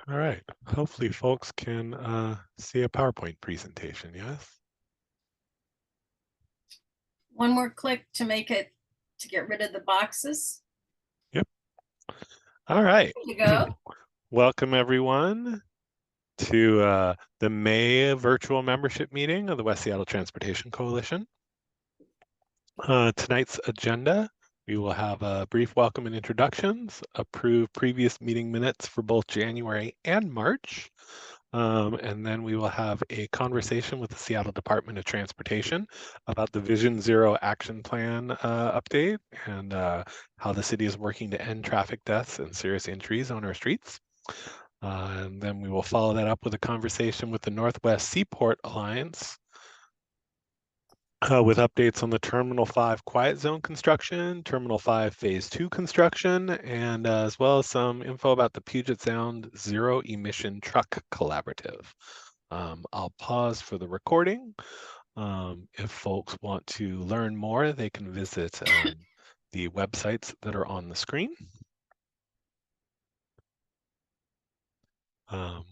All right. Hopefully folks can see a PowerPoint presentation, yes? One more click to get rid of the boxes. Yep. All right. There you go. Welcome everyone to the May virtual membership meeting of the West Seattle Transportation Coalition. Tonight's agenda, we will have a brief welcome and introductions, approve previous meeting minutes for both January and March, and then we will have a conversation with the Seattle Department of Transportation about the Vision Zero Action Plan update and how the city is working to end traffic deaths and serious injuries on our streets. And then we will follow that up with a conversation with the Northwest Seaport Alliance with updates on the Terminal 5 Quiet Zone construction, Terminal 5 Phase 2 construction, and as well as some info about the Puget Sound Zero Emission Truck Collaborative. I'll pause for the recording. If folks want to learn more, they can visit the websites that are on the screen.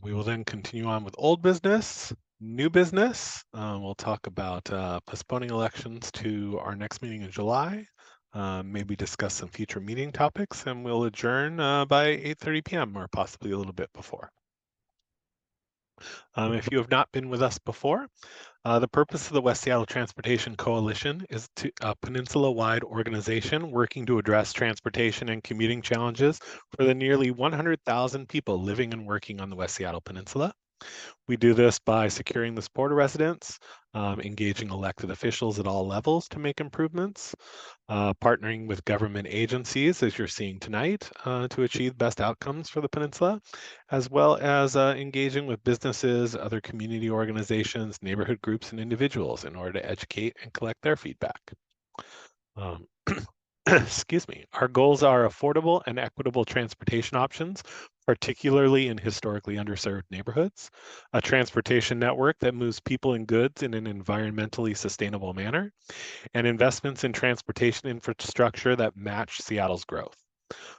We will then continue on with old business, new business. We'll talk about postponing elections to our next meeting in July, maybe discuss some future meeting topics, and we'll adjourn by 8:30 p.m. or possibly a little bit before. If you have not been with us before, the purpose of the West Seattle Transportation Coalition is a peninsula-wide organization working to address transportation and commuting challenges for the nearly 100,000 people living and working on the West Seattle Peninsula. We do this by securing the support of residents, engaging elected officials at all levels to make improvements, partnering with government agencies, as you're seeing tonight, to achieve best outcomes for the peninsula, as well as engaging with businesses, other community organizations, neighborhood groups, and individuals in order to educate and collect their feedback. Excuse me. Our goals are affordable and equitable transportation options, particularly in historically underserved neighborhoods, a transportation network that moves people and goods in an environmentally sustainable manner, and investments in transportation infrastructure that match Seattle's growth.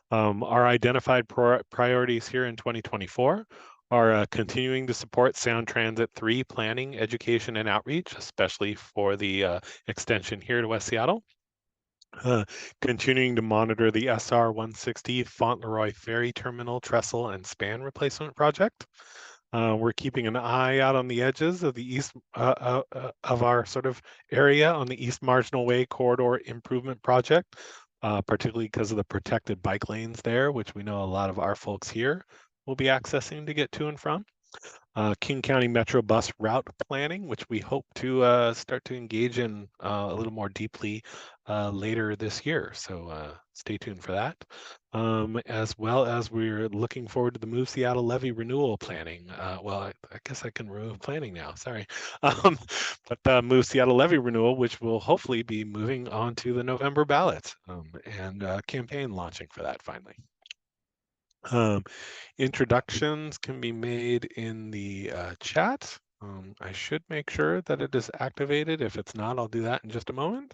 Our identified priorities here in 2024 are continuing to support Sound Transit 3 planning, education, and outreach, especially for the extension here to West Seattle. Continuing to monitor the SR 160 Fauntleroy Ferry Terminal trestle and span replacement project. We're keeping an eye out on the edges of the east of our sort of area on the East Marginal Way Corridor Improvement Project, particularly because of the protected bike lanes there, which we know a lot of our folks here will be accessing to get to and from. King County Metro bus route planning, which we hope to start to engage in a little more deeply later this year. So stay tuned for that. As well as we're looking forward to the Move Seattle Levy renewal planning. I guess I can remove planning now, sorry. But the Move Seattle Levy renewal, which will hopefully be moving on to the November ballot and campaign launching for that finally. Introductions can be made in the chat. I should make sure that it is activated. If it's not, I'll do that in just a moment,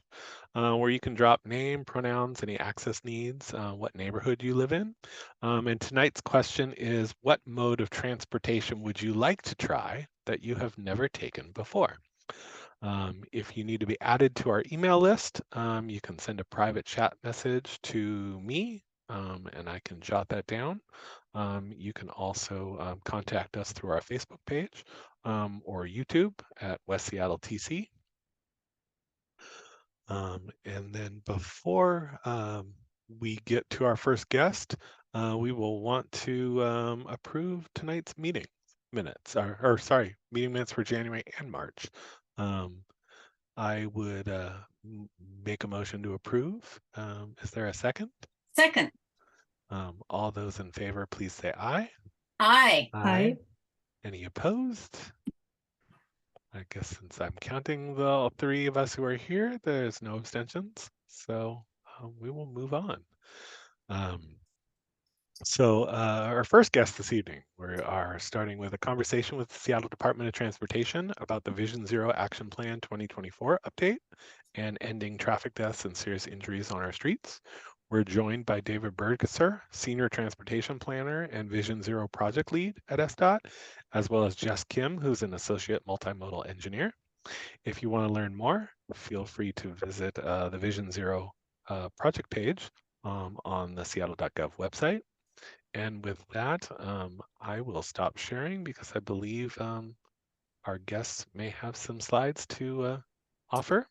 where you can drop name, pronouns, any access needs, what neighborhood you live in. And tonight's question is, what mode of transportation would you like to try that you have never taken before? If you need to be added to our email list, you can send a private chat message to me and I can jot that down. You can also contact us through our Facebook page or YouTube at West Seattle TC. And then before we get to our first guest, we will want to approve tonight's meeting minutes, meeting minutes for January and March. I would make a motion to approve. Is there a second? Second. All those in favor, please say aye. Aye. Aye. Any opposed? I guess since I'm counting the three of us who are here, there's no abstentions. So we will move on. Our first guest this evening, we are starting with a conversation with the Seattle Department of Transportation about the Vision Zero Action Plan 2024 update and ending traffic deaths and serious injuries on our streets. We're joined by David Bergesser, Senior Transportation Planner and Vision Zero Project Lead at SDOT, as well as Jess Kim, who's an Associate Multimodal Engineer. If you want to learn more, feel free to visit the Vision Zero project page on the seattle.gov website. And with that, I will stop sharing because I believe our guests may have some slides to offer.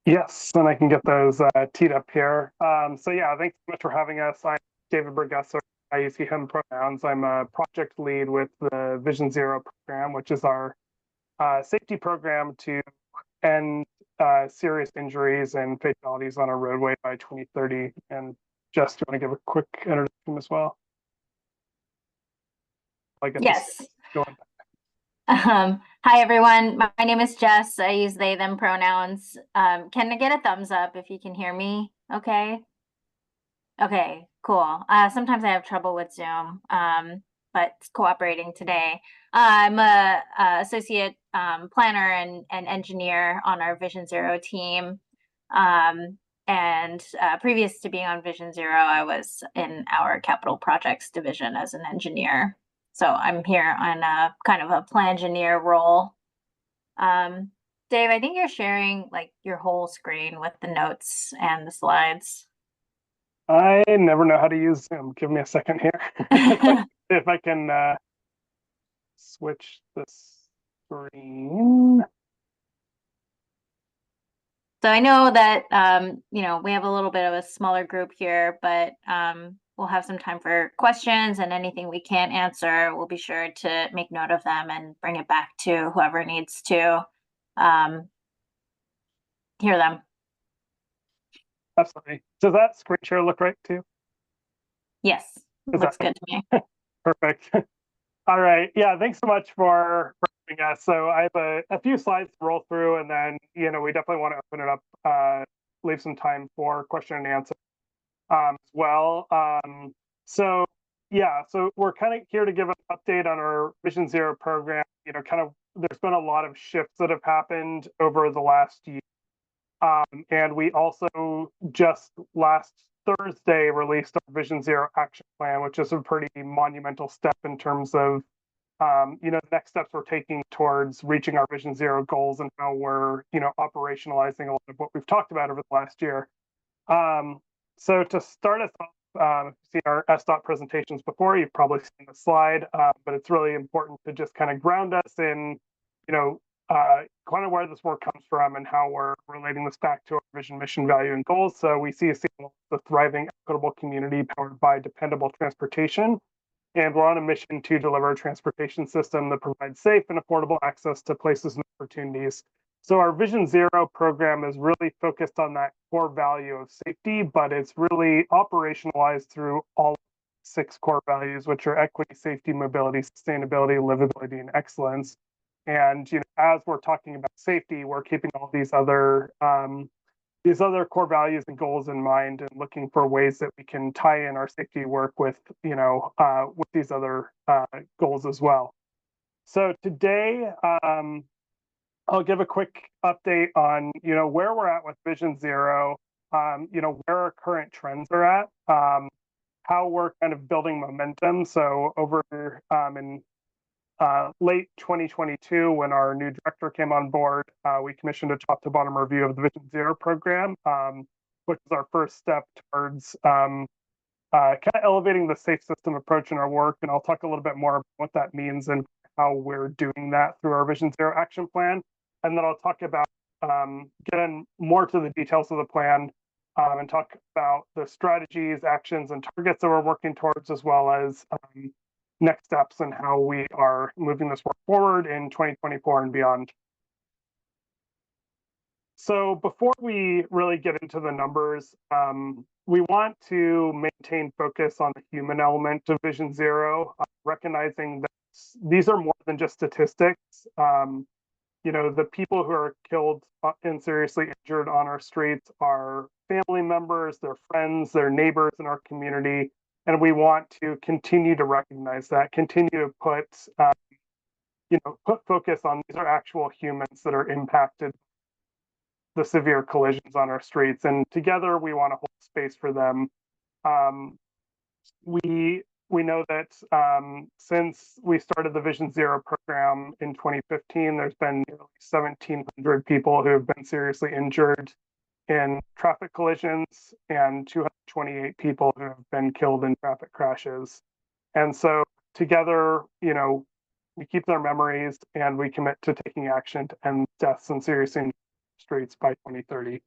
Yes, and I can get those teed up here. So yeah, thanks so much for having us. I'm David Bergesser. I use he, him pronouns. I'm a project lead with the Vision Zero program, which is our safety program to end serious injuries and fatalities on our roadway by 2030. And Jess, do you want to give a quick introduction as well? Yes. Hi, everyone. My name is Jess. I use they, them pronouns. Can I get a thumbs up if you can hear me? Okay. Okay, cool. Sometimes I have trouble with Zoom, but it's cooperating today. I'm a associate planner and engineer on our Vision Zero team. And previous to being on Vision Zero, I was in our capital projects division as an engineer. So I'm here on a kind of a plan engineer role. Dave, I think you're sharing like your whole screen with the notes and the slides. I never know how to use Zoom. Give me a second here. if I can switch the screen. So I know that, you know, we have a little bit of a smaller group here, but we'll have some time for questions, and anything we can't answer, we'll be sure to make note of them and bring it back to whoever needs to hear them. Absolutely. Does that screen share look right too? Yes, looks good to me. Perfect. All right. Yeah, thanks so much for having us. So I have a few slides to roll through, and then, you know, we definitely want to open it up, leave some time for question and answer as well. So yeah, so we're kind of here to give an update on our Vision Zero program. You know, kind of there's been a lot of shifts that have happened over the last year. And we also just last Thursday released our Vision Zero action plan, which is a pretty monumental step in terms of, you know, the next steps we're taking towards reaching our Vision Zero goals and how we're, you know, operationalizing a lot of what we've talked about over the last year. So to start us off, you've seen our SDOT presentations before, you've probably seen the slide, but it's really important to just kind of ground us in, you know, kind of where this work comes from and how we're relating this back to our vision, mission, value, and goals. So we see a thriving, equitable community powered by dependable transportation. And we're on a mission to deliver a transportation system that provides safe and affordable access to places and opportunities. So our Vision Zero program is really focused on that core value of safety, but it's really operationalized through all 6 core values, which are equity, safety, mobility, sustainability, livability, and excellence. And, you know, as we're talking about safety, we're keeping all these other core values and goals in mind, and looking for ways that we can tie in our safety work with, you know, with these other goals as well. So today, I'll give a quick update on, you know, where we're at with Vision Zero, you know, where our current trends are at, how we're kind of building momentum. So over in late 2022, when our new director came on board, we commissioned a top to bottom review of the Vision Zero program, which is our first step towards kind of elevating the safe system approach in our work. And I'll talk a little bit more about what that means and how we're doing that through our Vision Zero action plan. And then I'll talk about getting more to the details of the plan, and talk about the strategies, actions, and targets that we're working towards, as well as next steps and how we are moving this work forward in 2024 and beyond. So before we really get into the numbers, we want to maintain focus on the human element of Vision Zero, recognizing that these are more than just statistics. You know, the people who are killed and seriously injured on our streets are family members, their friends, their neighbors in our community. And we want to continue to recognize that, continue to put, you know, put focus on these are actual humans that are impacted. the severe collisions on our streets, and together we want to hold space for them. We know that since we started the Vision Zero program in 2015, there's been nearly 1,700 people who have been seriously injured in traffic collisions and 228 people who have been killed in traffic crashes. And so together, we keep their memories and we commit to taking action to end deaths and serious injuries on the streets by 2030.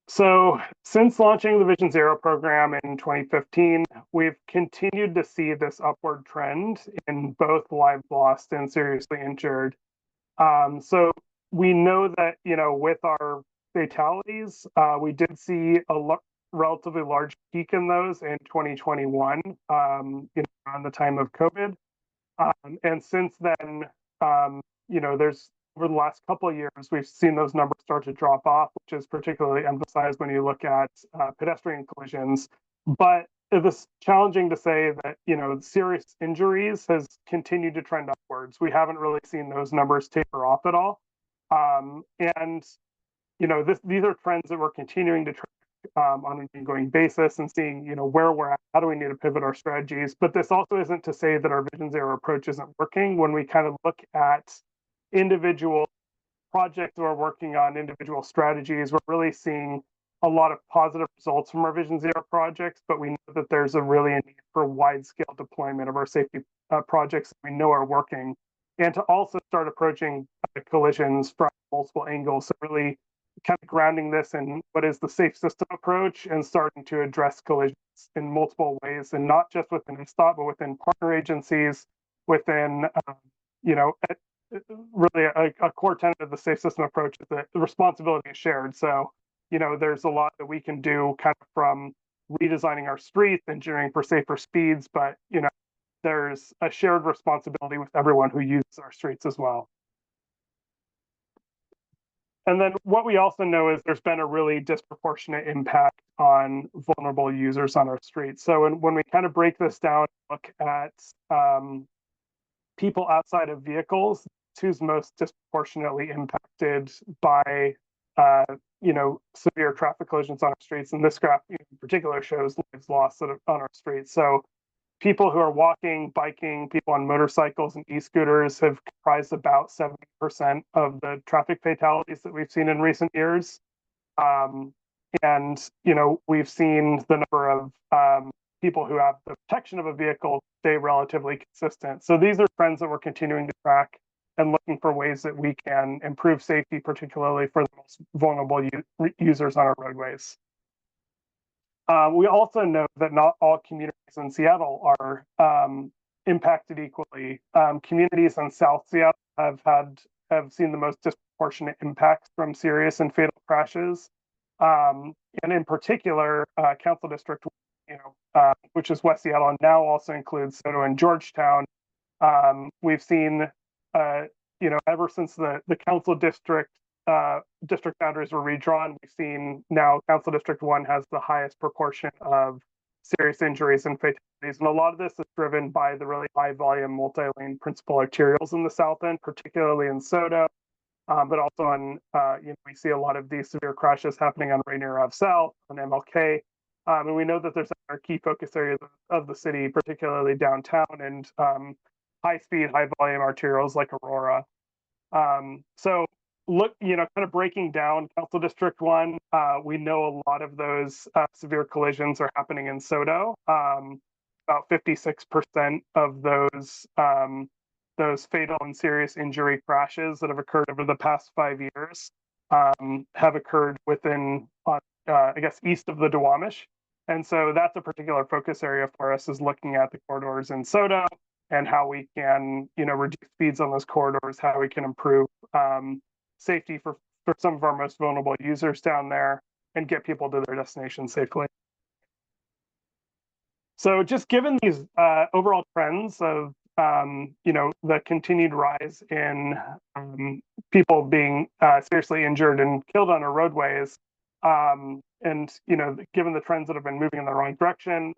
So since launching the Vision Zero program in 2015, we've continued to see this upward trend in both lives lost and seriously injured. So we know that, with our fatalities, we did see a relatively large peak in those in 2021, around the time of COVID. And since then, there's over the last couple of years, we've seen those numbers start to drop off, which is particularly emphasized when you look at pedestrian collisions. But it's challenging to say that, serious injuries has continued to trend upwards. We haven't really seen those numbers taper off at all. These are trends that we're continuing to track on an ongoing basis and seeing, where we're at, how do we need to pivot our strategies. But this also isn't to say that our Vision Zero approach isn't working. When we kind of look at individual projects that we're working on, individual strategies, we're really seeing a lot of positive results from our Vision Zero projects, but we know that there's a really a need for wide-scale deployment of our safety projects that we know are working, and to also start approaching collisions from multiple angles. So really kind of grounding this in what is the safe system approach and starting to address collisions in multiple ways, and not just within ISTOT, but within partner agencies, within, really a core tenet of the safe system approach is that the responsibility is shared. So, there's a lot that we can do kind of from redesigning our streets, engineering for safer speeds, but, there's a shared responsibility with everyone who uses our streets as well. And then what we also know is there's been a really disproportionate impact on vulnerable users on our streets. So when we kind of break this down, look at people outside of vehicles, who's most disproportionately impacted by severe traffic collisions on our streets. And this graph in particular shows lives lost on our streets. So people who are walking, biking, people on motorcycles and e-scooters have comprised about 70% of the traffic fatalities that we've seen in recent years. We've seen the number of people who have the protection of a vehicle stay relatively consistent. So these are trends that we're continuing to track and looking for ways that we can improve safety, particularly for the most vulnerable users on our roadways. We also know that not all communities in Seattle are impacted equally. Communities in South Seattle have seen the most disproportionate impacts from serious and fatal crashes. And in particular, Council District, which is West Seattle and now also includes SoDo and Georgetown. We've seen, ever since the Council District boundaries were redrawn, we've seen now Council District 1 has the highest proportion of serious injuries and fatalities. And a lot of this is driven by the really high volume multi-lane principal arterials in the south end, particularly in SoDo, but also on, we see a lot of these severe crashes happening on Rainier Ave South, on MLK. And we know that there's other key focus areas of the city, particularly downtown and high speed, high volume arterials like Aurora. So kind of breaking down Council District 1, we know a lot of those severe collisions are happening in SoDo. About 56% of those fatal and serious injury crashes that have occurred over the past 5 years have occurred within, east of the Duwamish. And so that's a particular focus area for us, is looking at the corridors in SoDo and how we can, reduce speeds on those corridors, how we can improve safety for some of our most vulnerable users down there and get people to their destination safely. So just given these overall trends of, the continued rise in people being seriously injured and killed on our roadways, and, given the trends that have been moving in the wrong direction,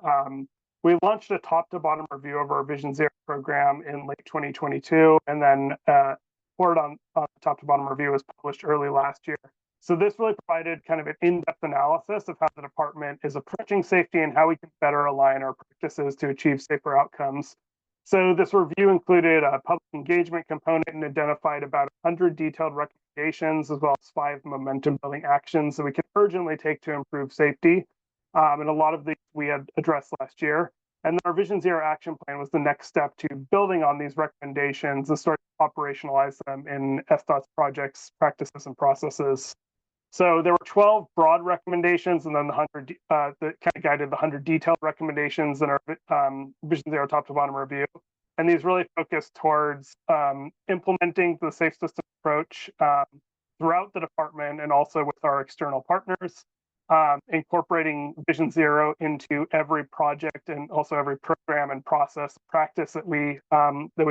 we launched a top to bottom review of our Vision Zero program in late 2022. And then report on top to bottom review was published early last year. So this really provided kind of an in-depth analysis of how the department is approaching safety and how we can better align our practices to achieve safer outcomes. So this review included a public engagement component and identified about 100 detailed recommendations, as well as 5 momentum-building actions that we can urgently take to improve safety. And a lot of these we had addressed last year. And then our Vision Zero action plan was the next step to building on these recommendations and start to operationalize them in SDOT's projects, practices, and processes. So there were 12 broad recommendations, and then the 100 that kind of guided the 100 detailed recommendations in our Vision Zero top to bottom review. And these really focused towards implementing the safe system approach throughout the department and also with our external partners, incorporating Vision Zero into every project and also every program and process practice that we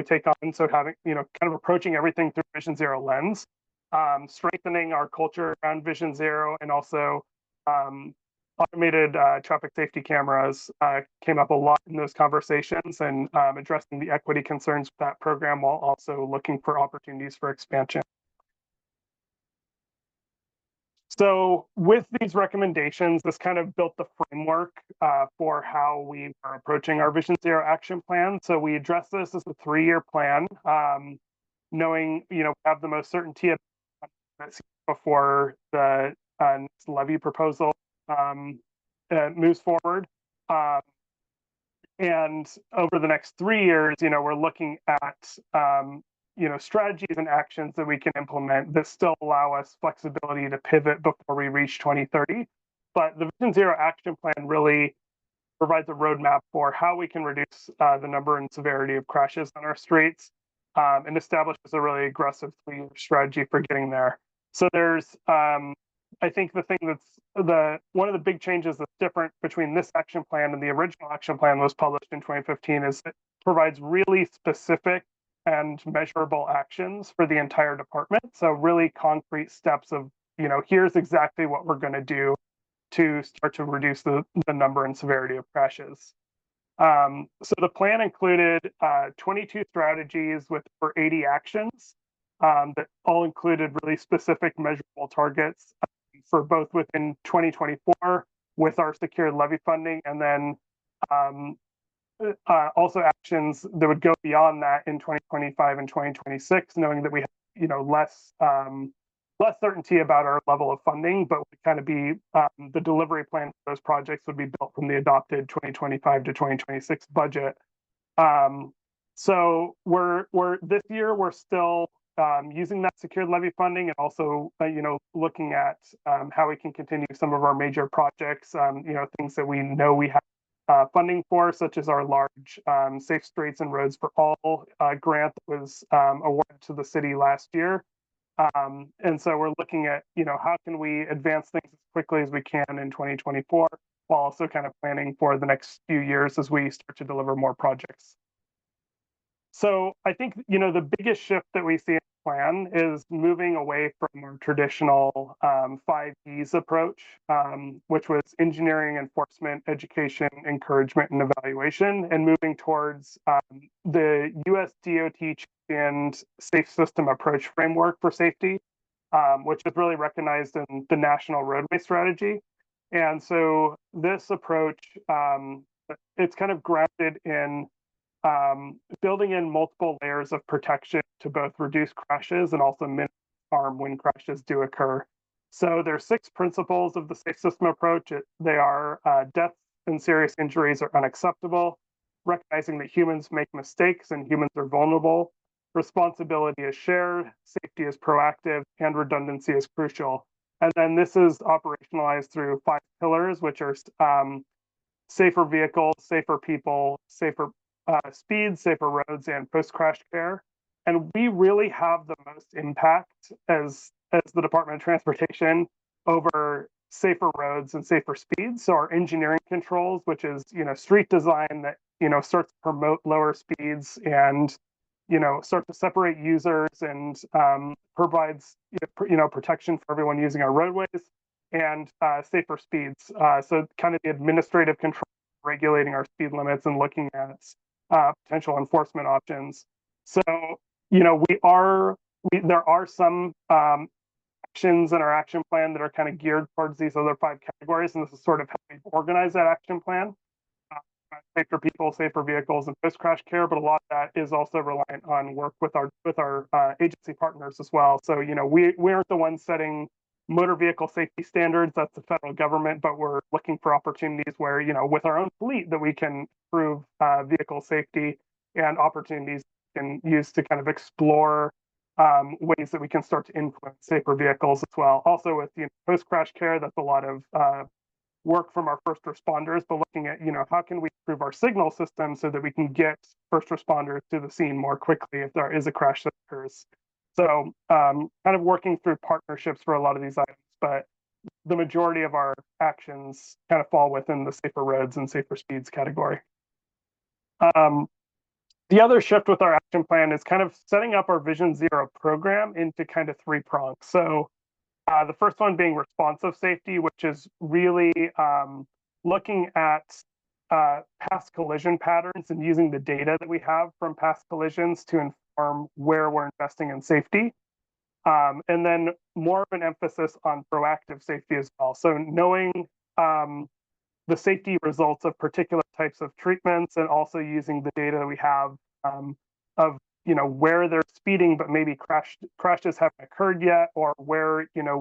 take on. So having, kind of approaching everything through Vision Zero lens. Strengthening our culture around Vision Zero, and also automated traffic safety cameras came up a lot in those conversations, and addressing the equity concerns with that program while also looking for opportunities for expansion. So with these recommendations, this kind of built the framework for how we are approaching our Vision Zero action plan. So we address this as a 3-year plan, knowing, we have the most certainty before the next levy proposal moves forward. And over the next 3 years, we're looking at, strategies and actions that we can implement that still allow us flexibility to pivot before we reach 2030. But the Vision Zero action plan really provides a roadmap for how we can reduce the number and severity of crashes on our streets, and establishes a really aggressive 3-year strategy for getting there. So there's, I think the thing that's one of the big changes that's different between this action plan and the original action plan that was published in 2015 is it provides really specific and measurable actions for the entire department. So really concrete steps of, here's exactly what we're going to do to start to reduce the number and severity of crashes. So the plan included 22 strategies for 80 actions that all included really specific measurable targets for both within 2024 with our secured levy funding, and then also actions that would go beyond that in 2025 and 2026, knowing that we have less certainty about our level of funding, but would kind of be the delivery plan for those projects would be built from the adopted 2025 to 2026 budget. So we're this year we're still using that secured levy funding, and also looking at how we can continue some of our major projects, things that we know we have funding for, such as our large Safe Streets and Roads for All grant that was awarded to the city last year. And so we're looking at, how can we advance things as quickly as we can in 2024, while also kind of planning for the next few years as we start to deliver more projects. So I think, the biggest shift that we see in the plan is moving away from our traditional 5 E's approach, which was engineering, enforcement, education, encouragement, and evaluation, and moving towards the US DOT and safe system approach framework for safety, which is really recognized in the National Roadway Strategy. And so this approach, it's kind of grounded in building in multiple layers of protection to both reduce crashes and also minimize harm when crashes do occur. So there's 6 principles of the safe system approach. They are deaths and serious injuries are unacceptable, recognizing that humans make mistakes and humans are vulnerable, responsibility is shared, safety is proactive, and redundancy is crucial. And then this is operationalized through 5 pillars, which are safer vehicles, safer people, safer speeds, safer roads, and post-crash care. And we really have the most impact as the Department of Transportation over safer roads and safer speeds. So our engineering controls, which is, street design that, starts to promote lower speeds and, start to separate users and provides, protection for everyone using our roadways, and safer speeds. So kind of the administrative control, regulating our speed limits and looking at potential enforcement options. So, we are there are some actions in our action plan that are kind of geared towards these other 5 categories, and this is sort of how we organize that action plan. Safer people, safer vehicles, and post-crash care, but a lot of that is also reliant on work with our agency partners as well. So, you know, we aren't the ones setting motor vehicle safety standards. That's the federal government, but we're looking for opportunities where, you know, with our own fleet that we can improve vehicle safety, and opportunities we can use to kind of explore ways that we can start to influence safer vehicles as well. Also with, you know, post-crash care, that's a lot of work from our first responders, but looking at, you know, how can we improve our signal system so that we can get first responders to the scene more quickly if there is a crash that occurs. So kind of working through partnerships for a lot of these items, but the majority of our actions kind of fall within the safer roads and safer speeds category. The other shift with our action plan is kind of setting up our Vision Zero program into kind of 3 prongs. So the first one being responsive safety, which is really looking at past collision patterns and using the data that we have from past collisions to inform where we're investing in safety. And then more of an emphasis on proactive safety as well. So knowing the safety results of particular types of treatments, and also using the data that we have of, you know, where they're speeding, but maybe crashes haven't occurred yet, or where, you know,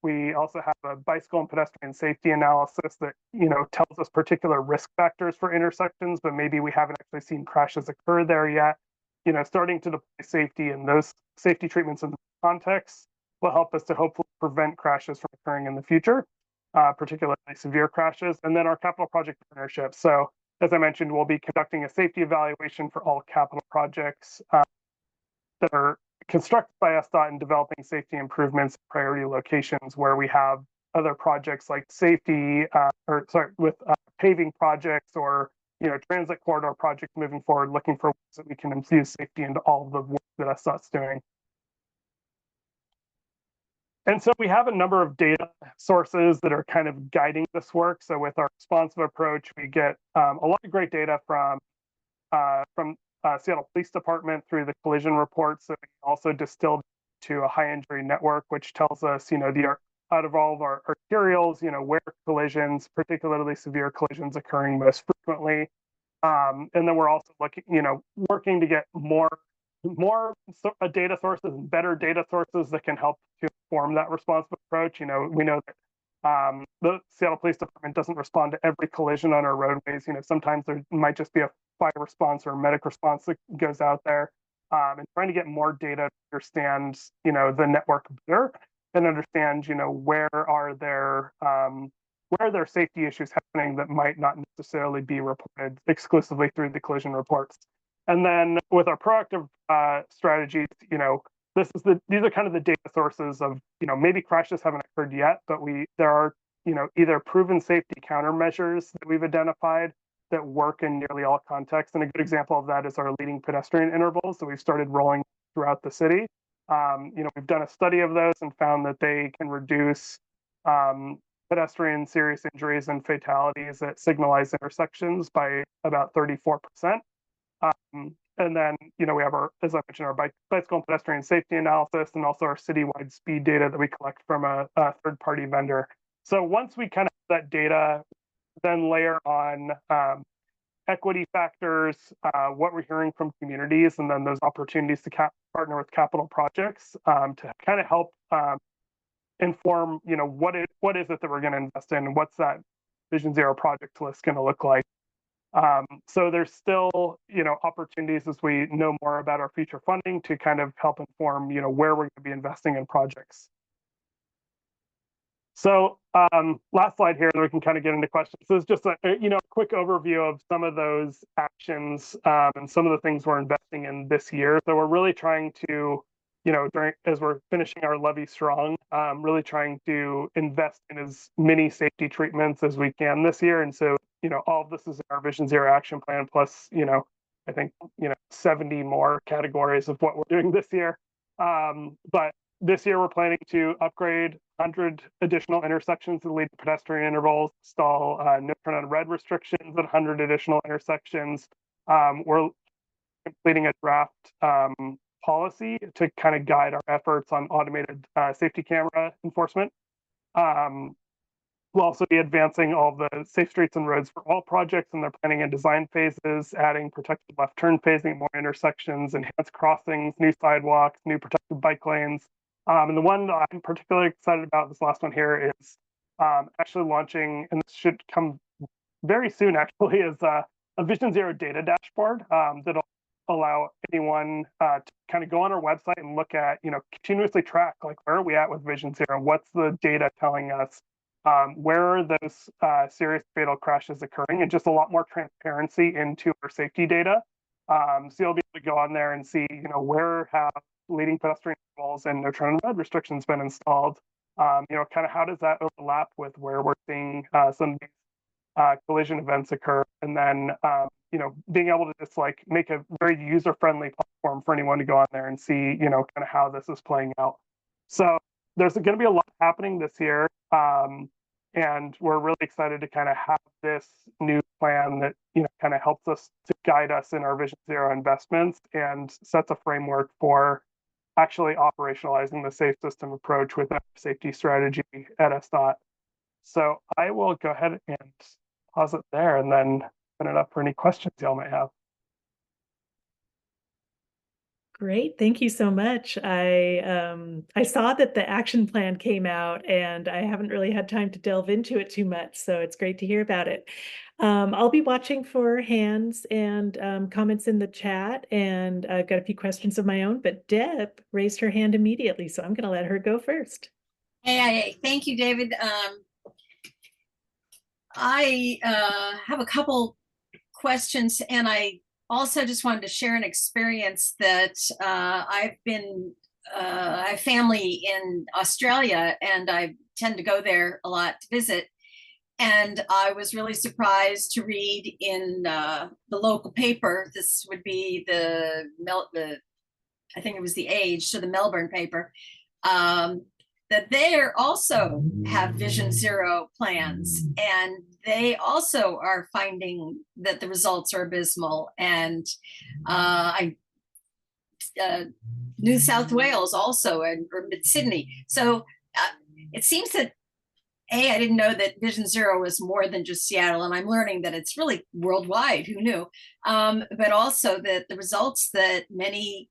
we also have a bicycle and pedestrian safety analysis that, you know, tells us particular risk factors for intersections, but maybe we haven't actually seen crashes occur there yet. You know, starting to deploy safety and those safety treatments in the context will help us to hopefully prevent crashes from occurring in the future, particularly severe crashes. And then our capital project partnerships. So as I mentioned, we'll be conducting a safety evaluation for all capital projects that are constructed by SDOT and developing safety improvements in priority locations where we have other projects like safety, paving projects, or, you know, transit corridor projects moving forward, looking for ways that we can infuse safety into all of the work that SDOT's doing. And so we have a number of data sources that are kind of guiding this work. So with our responsive approach, we get a lot of great data from Seattle Police Department through the collision reports that we also distilled to a high injury network, which tells us, you know, out of all of our arterials, you know, where collisions, particularly severe collisions, occurring most frequently. And then we're also looking, you know, working to get more data sources and better data sources that can help to inform that responsive approach. You know, we know that the Seattle Police Department doesn't respond to every collision on our roadways. You know, sometimes there might just be a fire response or a medic response that goes out there, and trying to get more data to understand, you know, the network better, and understand, you know, where are there safety issues happening that might not necessarily be reported exclusively through the collision reports. And then with our proactive strategies, you know, these are kind of the data sources of, you know, maybe crashes haven't occurred yet, but there are, you know, either proven safety countermeasures that we've identified that work in nearly all contexts. And a good example of that is our leading pedestrian intervals that we've started rolling throughout the city. You know, we've done a study of those and found that they can reduce pedestrian serious injuries and fatalities at signalized intersections by about 34%. And then, you know, we have our, as I mentioned, our bicycle and pedestrian safety analysis, and also our citywide speed data that we collect from a third-party vendor. So once we kind of have that data, then layer on equity factors, what we're hearing from communities, and then those opportunities to partner with capital projects to kind of help inform, you know, what is it that we're going to invest in, and what's that Vision Zero project list going to look like. So there's still, you know, opportunities as we know more about our future funding to kind of help inform, you know, where we're going to be investing in projects. So last slide here, we can kind of get into questions. So it's just a, you know, quick overview of some of those actions and some of the things we're investing in this year. So we're really trying to, you know, as we're finishing our levy strong, really trying to invest in as many safety treatments as we can this year. And so, you know, all of this is in our Vision Zero action plan, plus, you know, I think, you know, 70 more categories of what we're doing this year. But this year we're planning to upgrade 100 additional intersections that lead to pedestrian intervals, install no turn on red restrictions at 100 additional intersections. We're completing a draft policy to kind of guide our efforts on automated safety camera enforcement. We'll also be advancing all the safe streets and roads for all projects in their planning and design phases, adding protected left turn phasing, more intersections, enhanced crossings, new sidewalks, new protected bike lanes. And the one that I'm particularly excited about, this last one here, is actually launching, and this should come very soon actually, is a Vision Zero data dashboard that'll allow anyone to kind of go on our website and look at, continuously track, like, where are we at with Vision Zero? What's the data telling us? Where are those serious fatal crashes occurring? And just a lot more transparency into our safety data. So you'll be able to go on there and see, where have leading pedestrian walls and no turn red restrictions been installed? Kind of how does that overlap with where we're seeing some of these collision events occur? And then, being able to just like make a very user-friendly platform for anyone to go on there and see, kind of how this is playing out. So there's going to be a lot happening this year. And we're really excited to kind of have this new plan that, kind of helps us to guide us in our Vision Zero investments and sets a framework for actually operationalizing the safe system approach with our safety strategy at SDOT. So I will go ahead and pause it there and then open it up for any questions y'all might have. Great, thank you so much. I saw that the action plan came out, and I haven't really had time to delve into it too much, so it's great to hear about it. I'll be watching for hands and comments in the chat, and I've got a few questions of my own, but Deb raised her hand immediately, so I'm going to let her go first. Hey, thank you, David. I have a couple questions, and I also just wanted to share an experience that I have family in Australia, and I tend to go there a lot to visit. And I was really surprised to read in the local paper, this would be I think it was The Age, so the Melbourne paper, that they also have Vision Zero plans, and they also are finding that the results are abysmal. And New South Wales also, or Sydney. So it seems that I didn't know that Vision Zero was more than just Seattle, and I'm learning that it's really worldwide. Who knew? But also that the results that many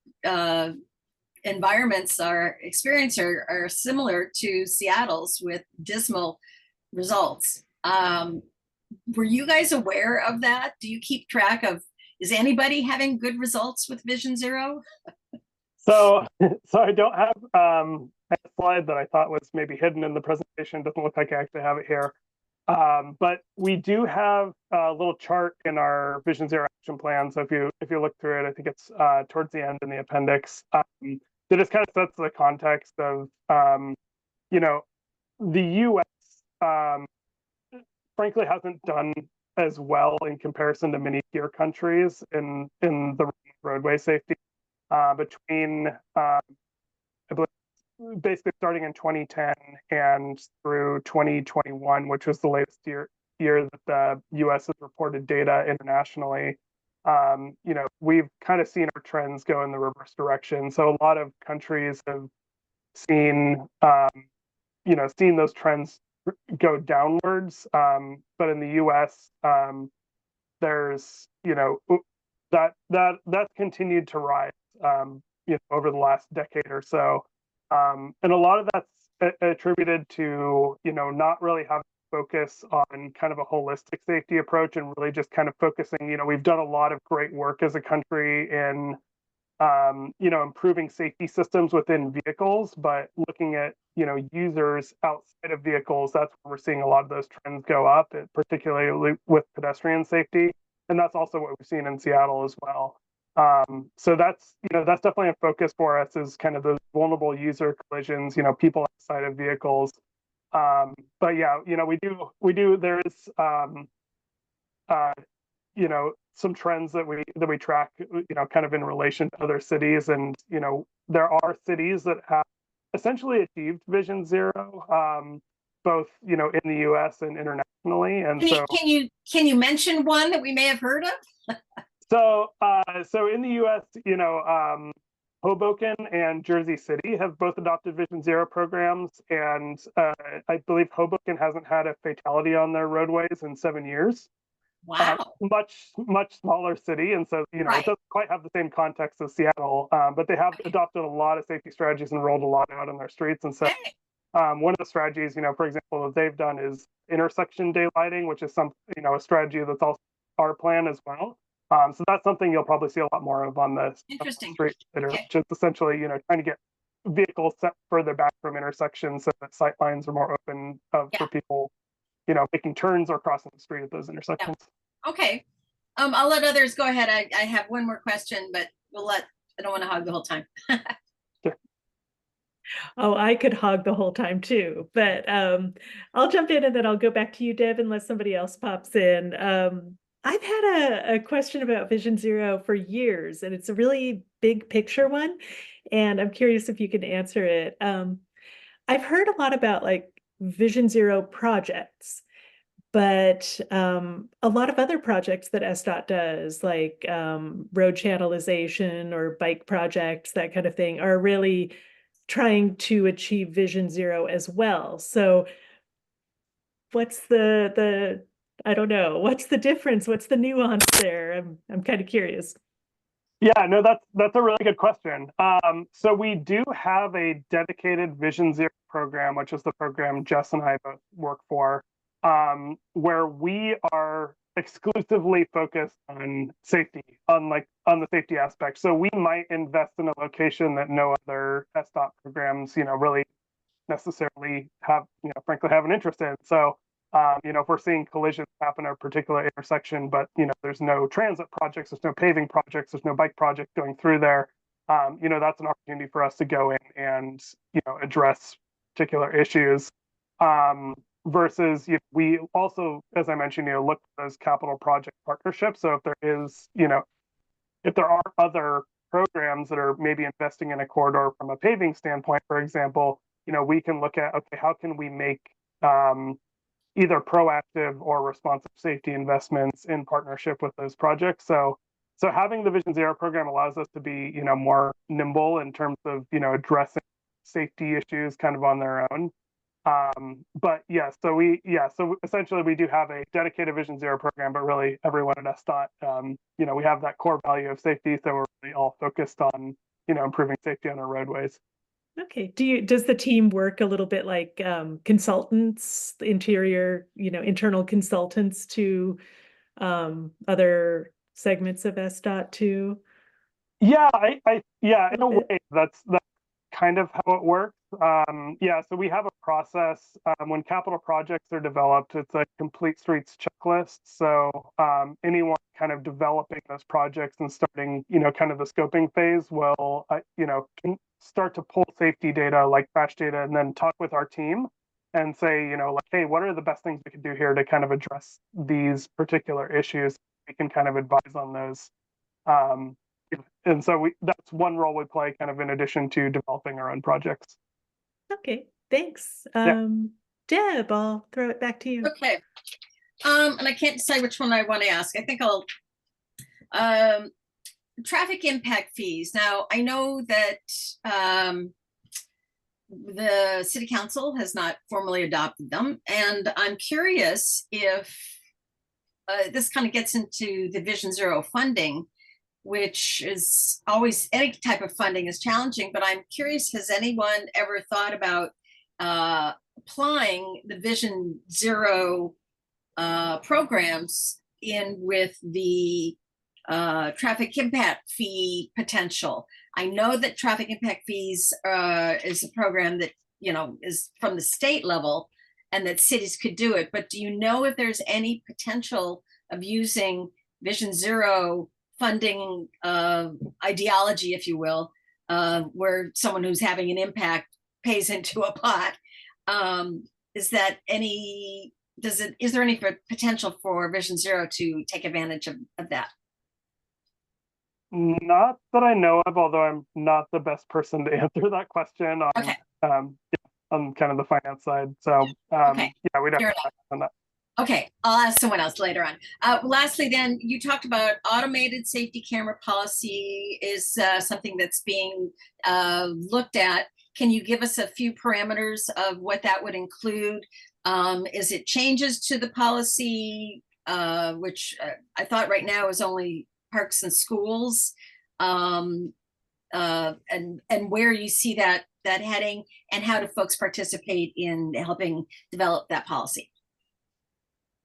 environments are experiencing are similar to Seattle's, with dismal results. Were you guys aware of that? Do you keep track of, is anybody having good results with Vision Zero? So I don't have a slide that I thought was maybe hidden in the presentation. Doesn't look like I actually have it here. But we do have a little chart in our Vision Zero action plan. So if you look through it, I think it's towards the end in the appendix. That just kind of sets the context of, the U.S. Frankly hasn't done as well in comparison to many peer countries in the roadway safety. Between I believe basically starting in 2010 and through 2021, which was the latest year that the U.S. has reported data internationally. We've kind of seen our trends go in the reverse direction. So a lot of countries have seen, seen those trends go downwards. But in the U.S., there's, that's continued to rise, over the last decade or so. And a lot of that's attributed to, not really having focus on kind of a holistic safety approach and really just kind of focusing, we've done a lot of great work as a country in, improving safety systems within vehicles, but looking at, users outside of vehicles, that's where we're seeing a lot of those trends go up, particularly with pedestrian safety. And that's also what we've seen in Seattle as well. So that's definitely a focus for us, is kind of those vulnerable user collisions, people outside of vehicles. But yeah, we do, there is, some trends that we track, kind of in relation to other cities. And, there are cities that have essentially achieved Vision Zero, both, in the US and internationally. And can you mention one that we may have heard of? So in the US, Hoboken and Jersey City have both adopted Vision Zero programs, and I believe Hoboken hasn't had a fatality on their roadways in 7 years. Wow. Much smaller city, and so it Right. doesn't quite have the same context as Seattle, but they have adopted a lot of safety strategies and rolled a lot out on their streets. And so Okay. one of the strategies, for example, that they've done is intersection daylighting, which is a strategy that's also our plan as well. So that's something you'll probably see a lot more of on the Interesting. street later, Okay. which is essentially, trying to get vehicles set further back from intersections so that sight lines are more open Yeah. for people, making turns or crossing the street at those intersections. Okay. I'll let others go ahead. I have one more question, but I don't want to hog the whole time. Oh, I could hog the whole time too, but I'll jump in and then I'll go back to you, Deb, unless somebody else pops in. I've had a question about Vision Zero for years, and it's a really big picture one, and I'm curious if you can answer it. I've heard a lot about like Vision Zero projects, but a lot of other projects that SDOT does, like road channelization or bike projects, that kind of thing, are really trying to achieve Vision Zero as well. So what's the I don't know, what's the difference? What's the nuance there? I'm kind of curious. Yeah, no, that's a really good question. So we do have a dedicated Vision Zero program, which is the program Jess and I both work for, where we are exclusively focused on safety, on the safety aspect. So we might invest in a location that no other SDOT programs, really necessarily have, frankly, have an interest in. So if we're seeing collisions happen at a particular intersection, but there's no transit projects, there's no paving projects, there's no bike project going through there, that's an opportunity for us to go in and address particular issues. Versus we also, as I mentioned, look at those capital project partnerships. So if there is, if there are other programs that are maybe investing in a corridor from a paving standpoint, for example, we can look at, okay, how can we make either proactive or responsive safety investments in partnership with those projects. So having the Vision Zero program allows us to be, more nimble in terms of, addressing safety issues kind of on their own. But so essentially we do have a dedicated Vision Zero program, but really everyone at SDOT, we have that core value of safety. So we're really all focused on, improving safety on our roadways. Okay. Does the team work a little bit like consultants, internal consultants to other segments of SDOT too? Yeah, in a way, that's kind of how it works. So we have a process when capital projects are developed. It's a complete streets checklist. So anyone kind of developing those projects and starting, kind of the scoping phase will, can start to pull safety data like crash data, and then talk with our team and say, hey, what are the best things we can do here to kind of address these particular issues? We can kind of advise on those. And so that's one role we play kind of in addition to developing our own projects. Okay, thanks. Deb, I'll throw it back to you. Okay. And I can't decide which one I want to ask. I think I'll traffic impact fees. Now, I know that the city council has not formally adopted them, and I'm curious if this kind of gets into the Vision Zero funding, which is always, any type of funding is challenging, but I'm curious, has anyone ever thought about applying the Vision Zero programs in with the traffic impact fee potential? I know that traffic impact fees is a program that, is from the state level and that cities could do it, but do you know if there's any potential of using Vision Zero funding ideology, if you will, where someone who's having an impact pays into a pot? Is there any potential for Vision Zero to take advantage of that? Not that I know of, although I'm not the best person to answer that question on, Okay. on kind of the finance side. So Okay. we'd have Fair to check on that. Okay, I'll ask someone else later on. Lastly, then, you talked about automated safety camera policy is something that's being looked at. Can you give us a few parameters of what that would include? Is it changes to the policy, which I thought right now is only parks and schools, and where you see that heading, and how do folks participate in helping develop that policy?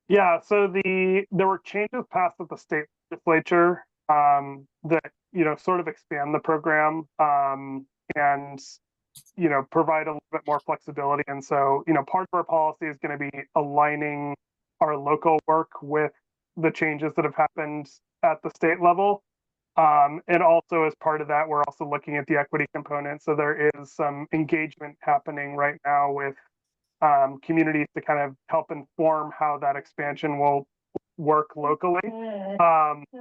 Yeah, so there were changes passed at the state legislature that sort of expand the program and provide a little bit more flexibility. And so part of our policy is going to be aligning our local work with the changes that have happened at the state level. And also as part of that, we're also looking at the equity component. So there is some engagement happening right now with communities to kind of help inform how that expansion will work locally.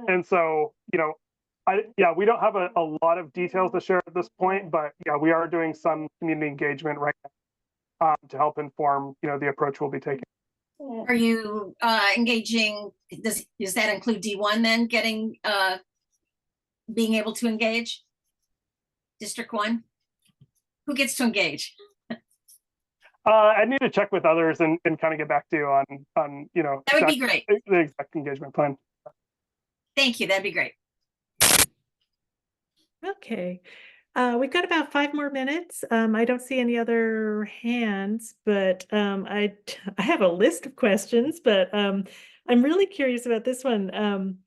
And so, we don't have a lot of details to share at this point, but yeah, we are doing some community engagement right now to help inform, the approach we'll be taking. Are you engaging? Does that include D1 then getting being able to engage? District 1? Who gets to engage? I need to check with others and kind of get back to you on that would be great. The exact engagement plan. Thank you. That'd be great. Okay. We've got about 5 more minutes. I don't see any other hands, but I have a list of questions, but I'm really curious about this one.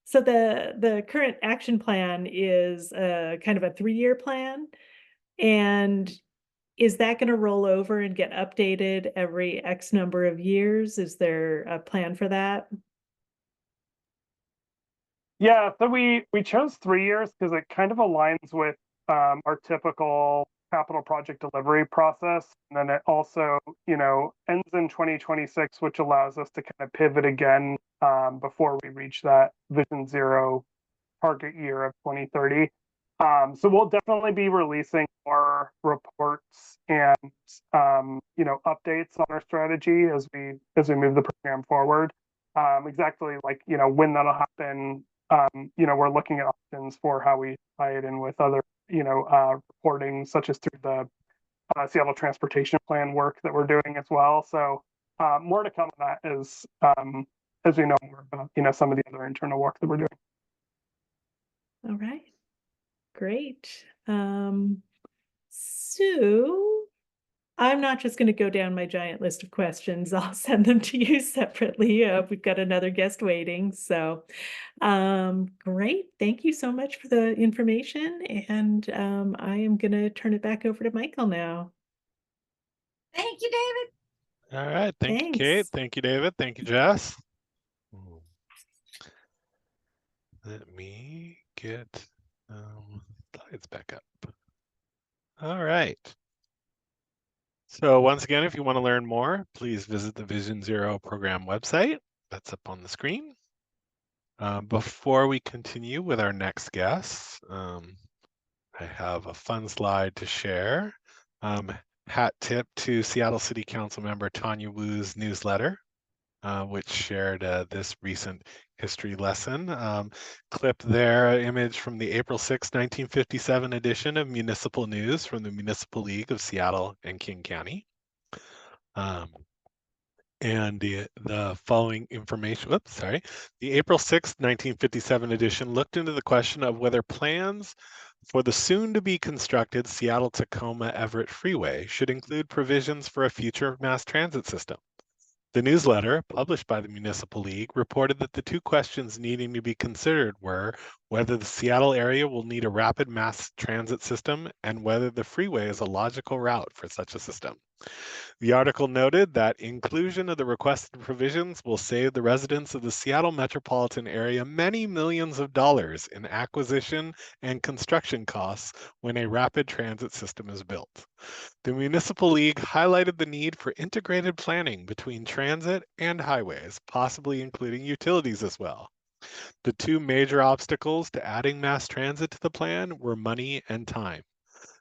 So the current action plan is kind of a 3-year plan, and is that going to roll over and get updated every X number of years? Is there a plan for that? Yeah, so we chose 3 years because it kind of aligns with our typical capital project delivery process. And then it also, ends in 2026, which allows us to kind of pivot again before we reach that Vision Zero target year of 2030. So we'll definitely be releasing more reports and updates on our strategy as we move the program forward. Exactly like when that'll happen. We're looking at options for how we tie it in with other reporting, such as through the Seattle Transportation Plan work that we're doing as well. So more to come on that as we know more about some of the other internal work that we're doing. All right. Great. So I'm not just going to go down my giant list of questions. I'll send them to you separately. We've got another guest waiting. So great. Thank you so much for the information. And I am going to turn it back over to Michael now. Thank you, David. All right. Thank you, Kate. Thank you, David. Thank you, Jess. Let me get slides back up. All right. So once again, if you want to learn more, please visit the Vision Zero program website. That's up on the screen. Before we continue with our next guest, I have a fun slide to share. Hat tip to Seattle City Council member Tanya Wu's newsletter, which shared this recent history lesson. Clip there, image from the April 6, 1957 edition of Municipal News from the Municipal League of Seattle and King County. And the following information, the April 6, 1957 edition looked into the question of whether plans for the soon-to-be constructed Seattle-Tacoma Everett Freeway should include provisions for a future mass transit system. The newsletter, published by the Municipal League, reported that the 2 questions needing to be considered were whether the Seattle area will need a rapid mass transit system and whether the freeway is a logical route for such a system. The article noted that inclusion of the requested provisions will save the residents of the Seattle metropolitan area many millions of dollars in acquisition and construction costs when a rapid transit system is built. The Municipal League highlighted the need for integrated planning between transit and highways, possibly including utilities as well. The 2 major obstacles to adding mass transit to the plan were money and time.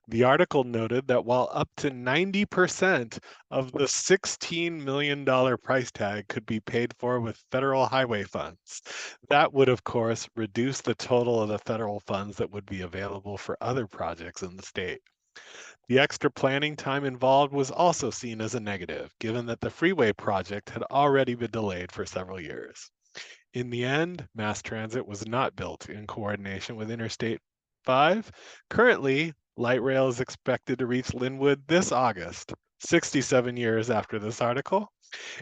The article noted that while up to 90% of the $16 million price tag could be paid for with federal highway funds, that would, of course, reduce the total of the federal funds that would be available for other projects in the state. The extra planning time involved was also seen as a negative, given that the freeway project had already been delayed for several years. In the end, mass transit was not built in coordination with Interstate 5. Currently, light rail is expected to reach Linwood this August, 67 years after this article,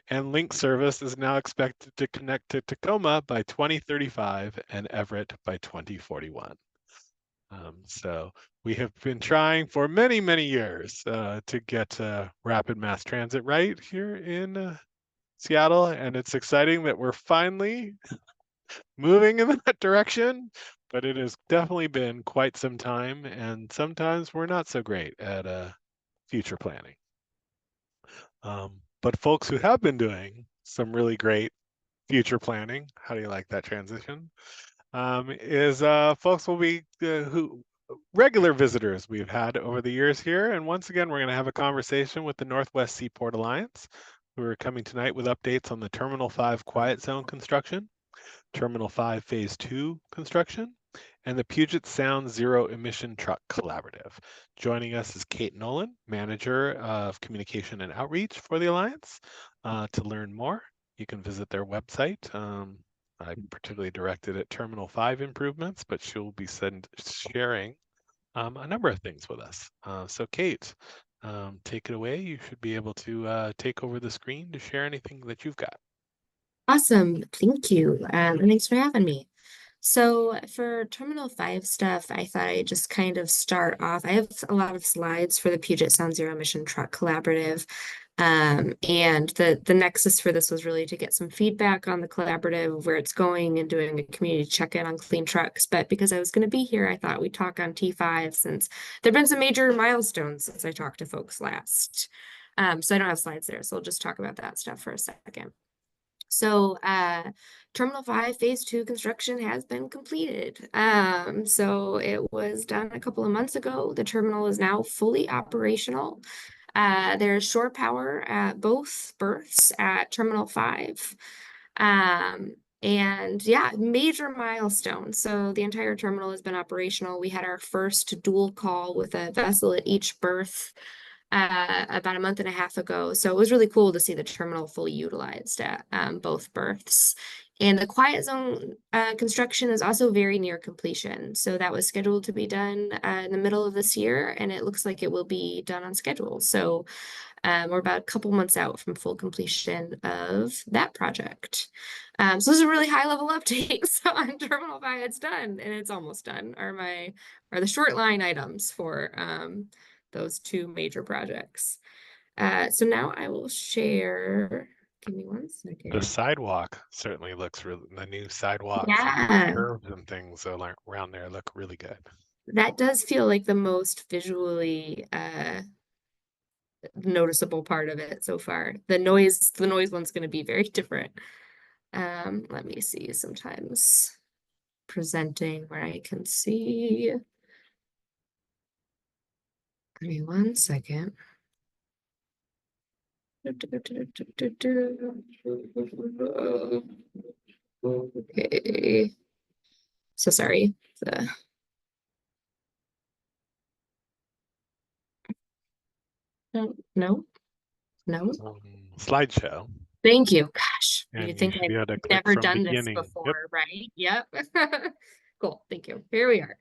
and link service is now expected to connect to Tacoma by 2035 and Everett by 2041. So we have been trying for many, many years to get rapid mass transit right here in Seattle, and it's exciting that we're finally moving in that direction, but it has definitely been quite some time, and sometimes we're not so great at future planning. But folks who have been doing some really great future planning, how do you like that transition? Is folks will be who regular visitors we've had over the years here, and once again we're going to have a conversation with the Northwest Seaport Alliance, who are coming tonight with updates on the Terminal 5 Quiet Zone construction, Terminal 5 Phase 2 construction, and the Puget Sound Zero Emission Truck Collaborative. Joining us is Kate Nolan, Manager of Communication and Outreach for the Alliance. To learn more, you can visit their website. I'm particularly directed at Terminal 5 improvements, but she'll be sharing a number of things with us. So Kate, take it away. You should be able to take over the screen to share anything that you've got. Awesome. Thank you. And thanks for having me. So for Terminal 5 stuff, I thought I'd just kind of start off. I have a lot of slides for the Puget Sound Zero Emission Truck Collaborative. And the nexus for this was really to get some feedback on the collaborative, where it's going, and doing a community check-in on clean trucks. But because I was going to be here, I thought we'd talk on T5 since there have been some major milestones since I talked to folks last. So I don't have slides there, so I'll just talk about that stuff for a second. So Terminal 5 Phase 2 construction has been completed. So it was done a couple of months ago. The terminal is now fully operational. There's shore power at both berths at Terminal 5. And yeah, major milestone. So the entire terminal has been operational. We had our first dual call with a vessel at each berth about a month and a half ago. So it was really cool to see the terminal fully utilized at both berths. And the quiet zone construction is also very near completion. So that was scheduled to be done in the middle of this year, and it looks like it will be done on schedule. So we're about a couple months out from full completion of that project. So those are really high level updates on Terminal 5. It's done, and it's almost done, are the short line items for those two major projects. So now I will share, give me one second. The sidewalk certainly looks really, the new sidewalks Yeah. and curves and things around there look really good. That does feel like the most visually noticeable part of it so far. The noise one's going to be very different. Let me see, sometimes presenting where I can see. Give me one second. Okay. So sorry. No. Slideshow. Thank you. Gosh, And you think should I've never done this beginning. before, right? Yep. Cool. Thank you. Here we are.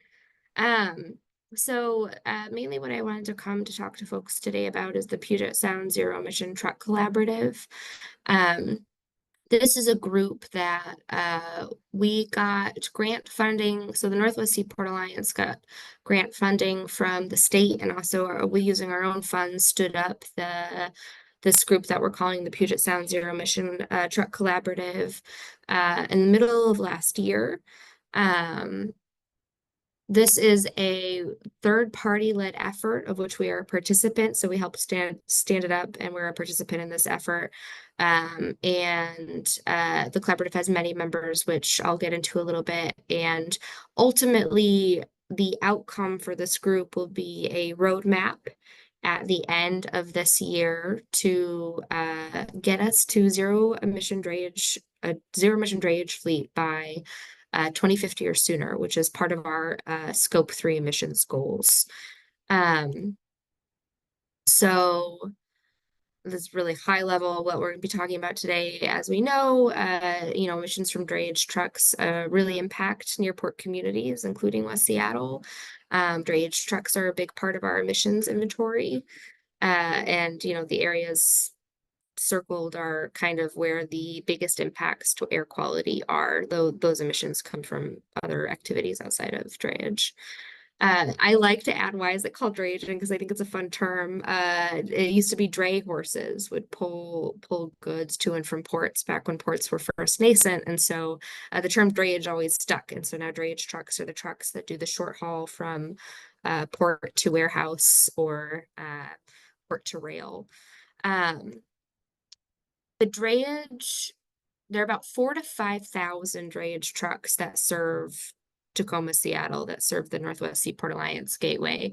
So mainly what I wanted to come to talk to folks today about is the Puget Sound Zero Emission Truck Collaborative. This is a group that we got grant funding. So the Northwest Seaport Alliance got grant funding from the state, and also we, using our own funds, stood up this group that we're calling the Puget Sound Zero Emission Truck Collaborative in the middle of last year. This is a third-party led effort of which we are a participant. So we help stand it up, and we're a participant in this effort. The collaborative has many members, which I'll get into a little bit. And ultimately, the outcome for this group will be a roadmap at the end of this year to get us to zero emission drayage fleet by 2050 or sooner, which is part of our scope 3 emissions goals. So this is really high level what we're going to be talking about today. As we know, emissions from drayage trucks really impact near port communities, including West Seattle. Drayage trucks are a big part of our emissions inventory. And the areas circled are kind of where the biggest impacts to air quality are, though those emissions come from other activities outside of drayage. I like to add, why is it called drayage? Because I think it's a fun term. It used to be dray horses would pull goods to and from ports back when ports were first nascent. And so the term drayage always stuck. And so now drayage trucks are the trucks that do the short haul from port to warehouse or port to rail. The drayage, there are about 4,000 to 5,000 drayage trucks that serve Tacoma, Seattle, that serve the Northwest Seaport Alliance gateway.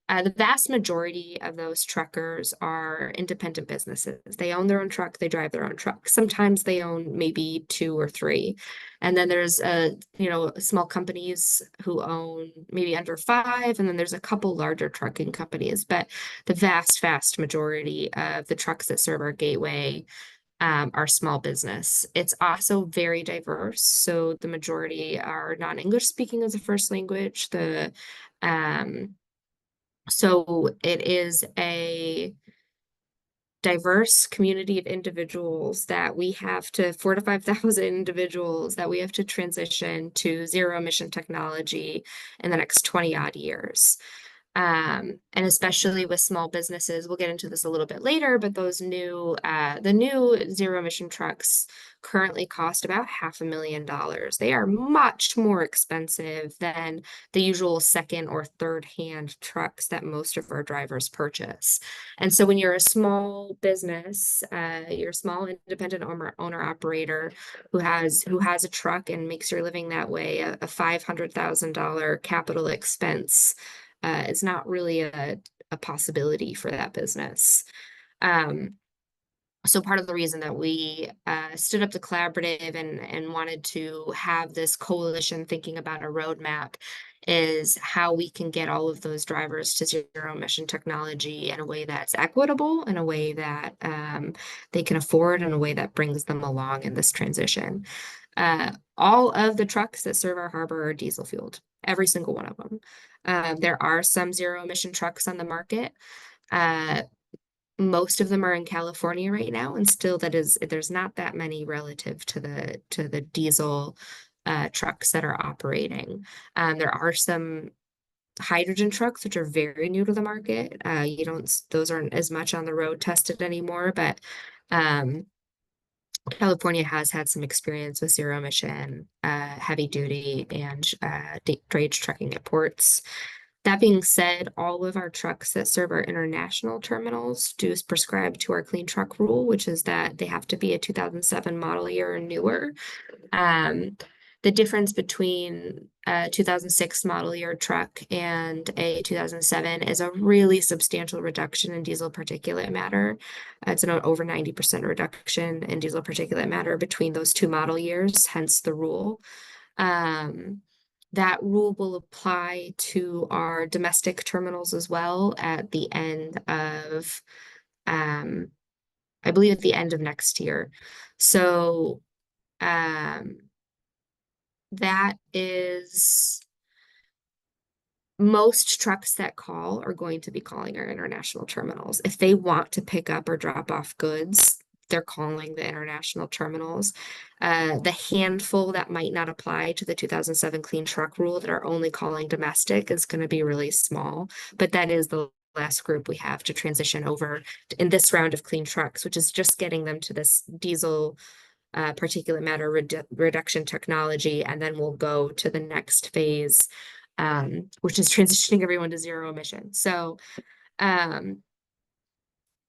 The vast majority of those truckers are independent businesses. They own their own truck, they drive their own truck. Sometimes they own maybe 2 or 3. And then there's small companies who own maybe under 5, and then there's a couple larger trucking companies. But the vast majority of the trucks that serve our gateway are small business. It's also very diverse. So the majority are non-English speaking as a first language. So it is a diverse community of individuals that we have to 4,000 to 5,000 individuals that we have to transition to zero emission technology in the next 20 odd years. And especially with small businesses, we'll get into this a little bit later, but those the new zero emission trucks currently cost about $500,000. They are much more expensive than the usual second or third hand trucks that most of our drivers purchase. And so when you're a small business, you're a small independent owner operator who has a truck and makes your living that way, a $500,000 capital expense is not really a possibility for that business. So part of the reason that we stood up the collaborative and wanted to have this coalition thinking about a roadmap is how we can get all of those drivers to zero emission technology in a way that's equitable, in a way that they can afford, in a way that brings them along in this transition. All of the trucks that serve our harbor are diesel fueled, every single one of them. There are some zero emission trucks on the market. Most of them are in California right now, and still there's not that many relative to the diesel trucks that are operating. There are some hydrogen trucks which are very new to the market. Those aren't as much on the road tested anymore, but California has had some experience with zero emission, heavy duty, and drayage trucking at ports. That being said, all of our trucks that serve our international terminals do prescribe to our clean truck rule, which is that they have to be a 2007 model year or newer. The difference between a 2006 model year truck and a 2007 is a really substantial reduction in diesel particulate matter. It's an over 90% reduction in diesel particulate matter between those 2 model years, hence the rule. That rule will apply to our domestic terminals as well at the end of, I believe at the end of next year. So that is, most trucks that call are going to be calling our international terminals. If they want to pick up or drop off goods, they're calling the international terminals. The handful that might not apply to the 2007 clean truck rule that are only calling domestic is going to be really small, but that is the last group we have to transition over in this round of clean trucks, which is just getting them to this diesel particulate matter reduction technology, and then we'll go to the next phase, which is transitioning everyone to zero emission. So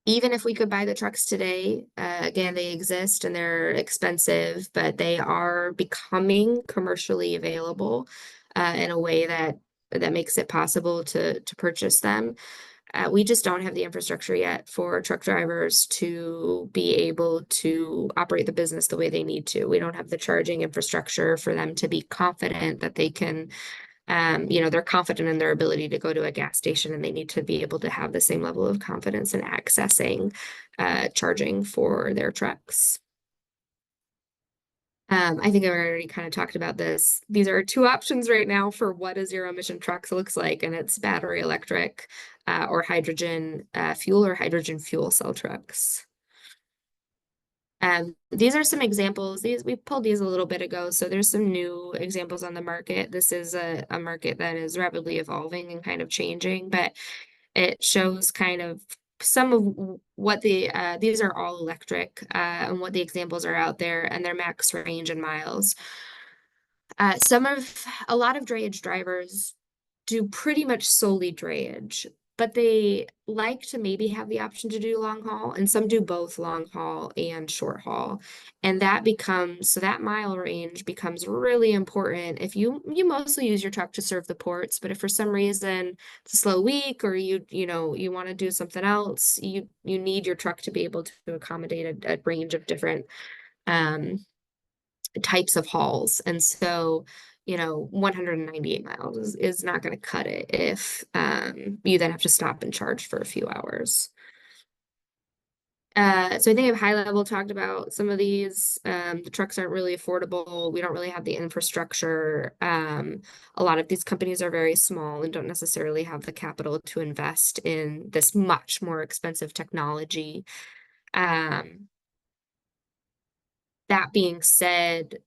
even if we could buy the trucks today, again, they exist and they're expensive, but they are becoming commercially available in a way that that makes it possible to purchase them. We just don't have the infrastructure yet for truck drivers to be able to operate the business the way they need to. We don't have the charging infrastructure for them to be confident that they can, they're confident in their ability to go to a gas station, and they need to be able to have the same level of confidence in accessing charging for their trucks. I think I already kind of talked about this. These are two options right now for what a zero emission truck looks like, and it's battery electric or hydrogen fuel or hydrogen fuel cell trucks. These are some examples. We pulled these a little bit ago, so there's some new examples on the market. This is a market that is rapidly evolving and kind of changing, but it shows kind of some of what these are all electric and what the examples are out there and their max range in miles. A lot of drayage drivers do pretty much solely drayage, but they like to maybe have the option to do long haul, and some do both long haul and short haul. And that mile range becomes really important if you mostly use your truck to serve the ports, but if for some reason it's a slow week or you want to do something else, you need your truck to be able to accommodate a range of different types of hauls. And so 198 miles is not going to cut it if you then have to stop and charge for a few hours. So I think I've high level talked about some of these. The trucks aren't really affordable. We don't really have the infrastructure. A lot of these companies are very small and don't necessarily have the capital to invest in this much more expensive technology. That being said,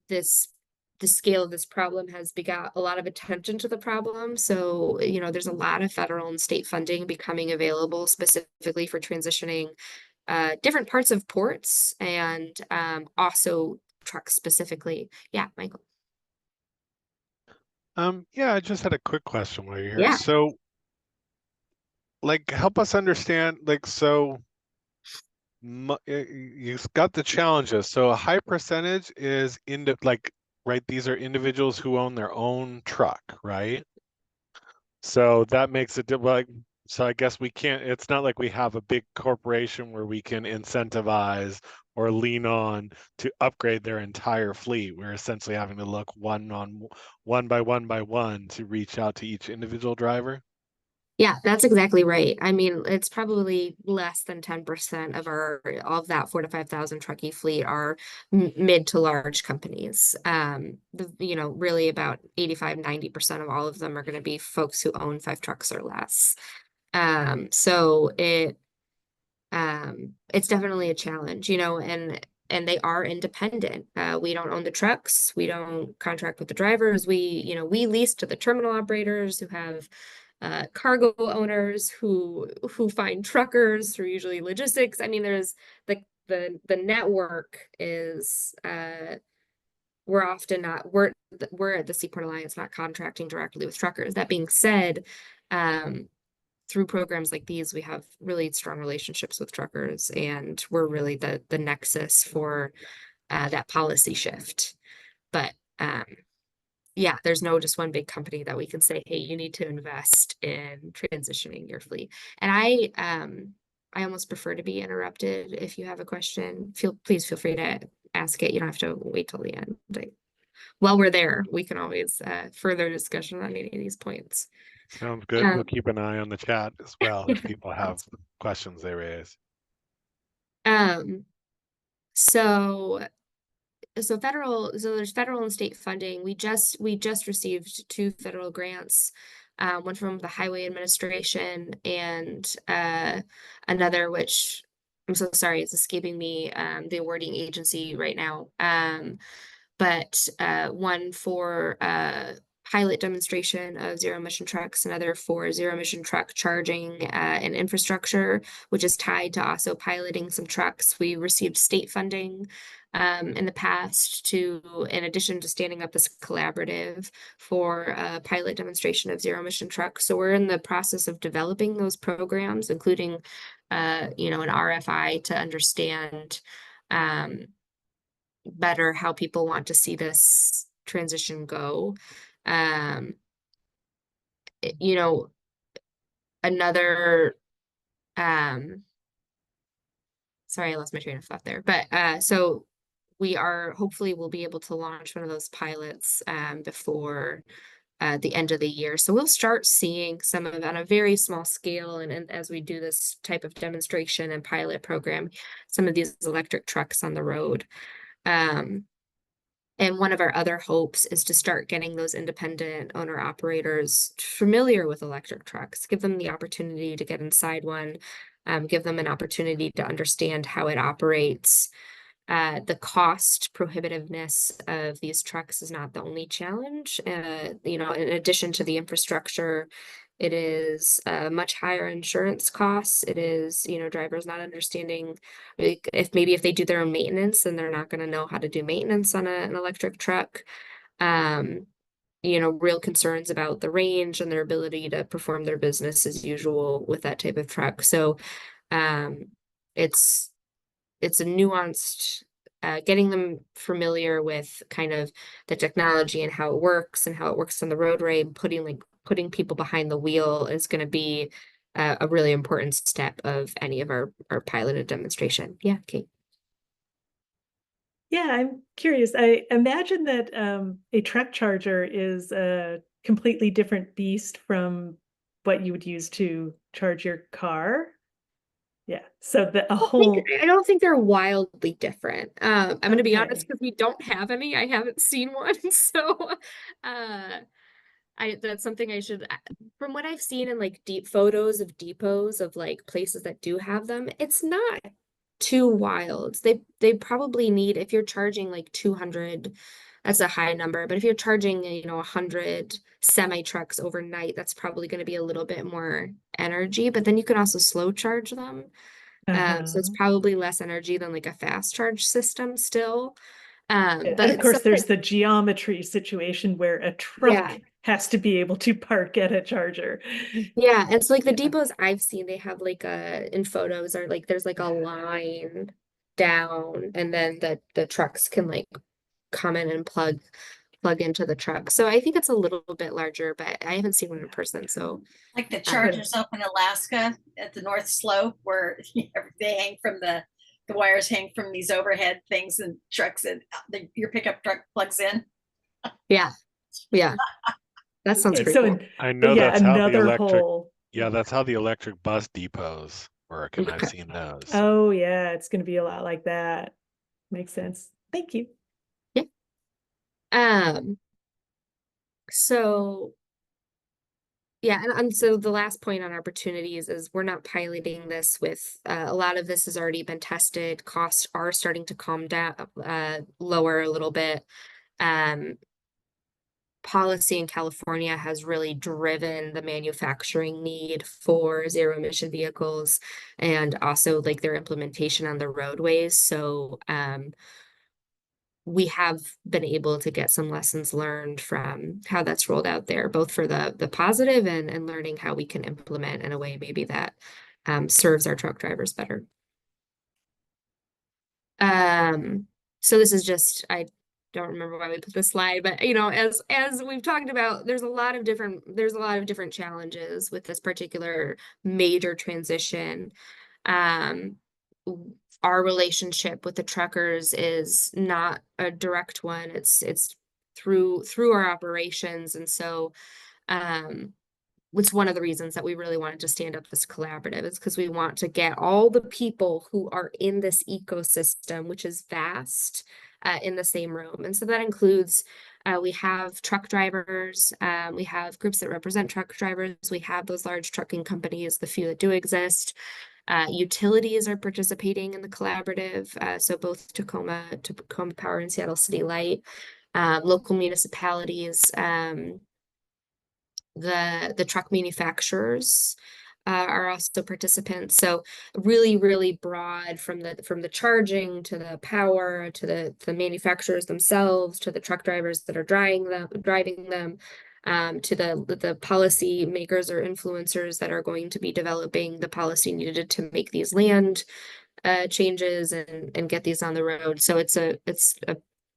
the scale of this problem has begot a lot of attention to the problem. So, there's a lot of federal and state funding becoming available specifically for transitioning different parts of ports and also trucks specifically. Yeah, Michael. Yeah, I just had a quick question while you're here. Yeah. So, help us understand, you've got the challenges. So a high percentage is right, these are individuals who own their own truck, right? So that makes it so I guess it's not like we have a big corporation where we can incentivize or lean on to upgrade their entire fleet. We're essentially having to look one by one to reach out to each individual driver. Yeah, that's exactly right. I mean, it's probably less than 10% of that 4,000 to 5,000 truckie fleet are mid to large companies. Really about 85-90% of all of them are going to be folks who own 5 trucks or less. So it's definitely a challenge, and they are independent. We don't own the trucks. We don't contract with the drivers. We lease to the terminal operators who have cargo owners who find truckers through usually logistics. I mean, there's the network is we're at the Seaport Alliance not contracting directly with truckers. That being said, through programs like these, we have really strong relationships with truckers, and we're really the nexus for that policy shift. But yeah, there's no just one big company that we can say, hey, you need to invest in transitioning your fleet. And I almost prefer to be interrupted. If you have a question, please feel free to ask it. You don't have to wait till the end. While we're there, we can always further discussion on any of these points. Sounds good. We'll keep an ing on the chat as well if people have questions they raise. So there's federal and state funding. We just received 2 federal grants, one from the Highway Administration and another, which I'm so sorry, it's escaping me, the awarding agency right now. But one for pilot demonstration of zero emission trucks, another for zero emission truck charging and infrastructure, which is tied to also piloting some trucks. We received state funding in the past in addition to standing up this collaborative for pilot demonstration of zero emission trucks. So we're in the process of developing those programs, including an RFI to understand better how people want to see this transition go. you know, another, sorry, I lost my train of thought there, but so we are hopefully we'll be able to launch one of those pilots before the end of the year. So we'll start seeing some of it on a very small scale, and as we do this type of demonstration and pilot program, some of these electric trucks on the road. And one of our other hopes is to start getting those independent owner operators familiar with electric trucks, give them the opportunity to get inside one, give them an opportunity to understand how it operates. The cost prohibitiveness of these trucks is not the only challenge. You know, in addition to the infrastructure, it is much higher insurance costs. It is, you know, drivers not understanding, like, if they do their own maintenance, then they're not going to know how to do maintenance on an electric truck. You know, real concerns about the range and their ability to perform their business as usual with that type of truck. So it's a nuanced, getting them familiar with kind of the technology and how it works on the roadway, putting people behind the wheel is going to be a really important step of any of our piloted demonstration. Yeah, Kate. Yeah, I'm curious. I imagine that a truck charger is a completely different beast from what you would use to charge your car. Yeah, so the a whole. I don't think they're wildly different. I'm going to be honest, Okay. because we don't have any. I haven't seen one, so that's something I should, from what I've seen in like deep photos of depots of like places that do have them, it's not too wild. They probably need, if you're charging like 200, that's a high number, but if you're charging, you know, 100 semi trucks overnight, that's probably going to be a little bit more energy, but then you can also slow charge them. So it's Uh-huh. probably less energy than like a fast charge system still. And But of it's course, something, there's the geometry situation where a yeah. truck has to be able to park at a charger. Yeah, and so like the Yeah. depots I've seen, they have like in photos are like there's like a line down, and then the trucks can like come in and plug into the truck. So I think it's a little bit larger, but I haven't seen one in person. So Like the um, chargers up in Alaska at the North Slope where they hang from the wires hang from these overhead things and trucks and your pickup truck plugs in. yeah, yeah, that sounds Okay, pretty cool. I know yeah, that's how the another electric, whole. yeah, that's how the electric bus depots work, and I've Okay. seen those. Oh yeah, it's going to be a lot like that. Makes sense. Thank you. Yeah. So yeah, and so the last point on opportunities is we're not piloting this with a lot of this has already been tested. Costs are starting to calm down, lower a little bit. Policy in California has really driven the manufacturing need for zero emission vehicles and also like their implementation on the roadways. So we have been able to get some lessons learned from how that's rolled out there, both for the positive and learning how we can implement in a way maybe that serves our truck drivers better. So this is just, I don't remember why we put this slide, but you know, as we've talked about, there's a lot of different challenges with this particular major transition. Our relationship with the truckers is not a direct one. It's through our operations, and so it's one of the reasons that we really wanted to stand up this collaborative, is because we want to get all the people who are in this ecosystem, which is vast, in the same room. And so that includes, we have truck drivers, we have groups that represent truck drivers, we have those large trucking companies, the few that do exist. Utilities are participating in the collaborative, so both Tacoma Power and Seattle City Light, local municipalities, the truck manufacturers are also participants. So really, really broad, from the charging to the power to the manufacturers themselves to the truck drivers that are driving them. To the policy makers or influencers that are going to be developing the policy needed to make these land changes and get these on the road. So it's a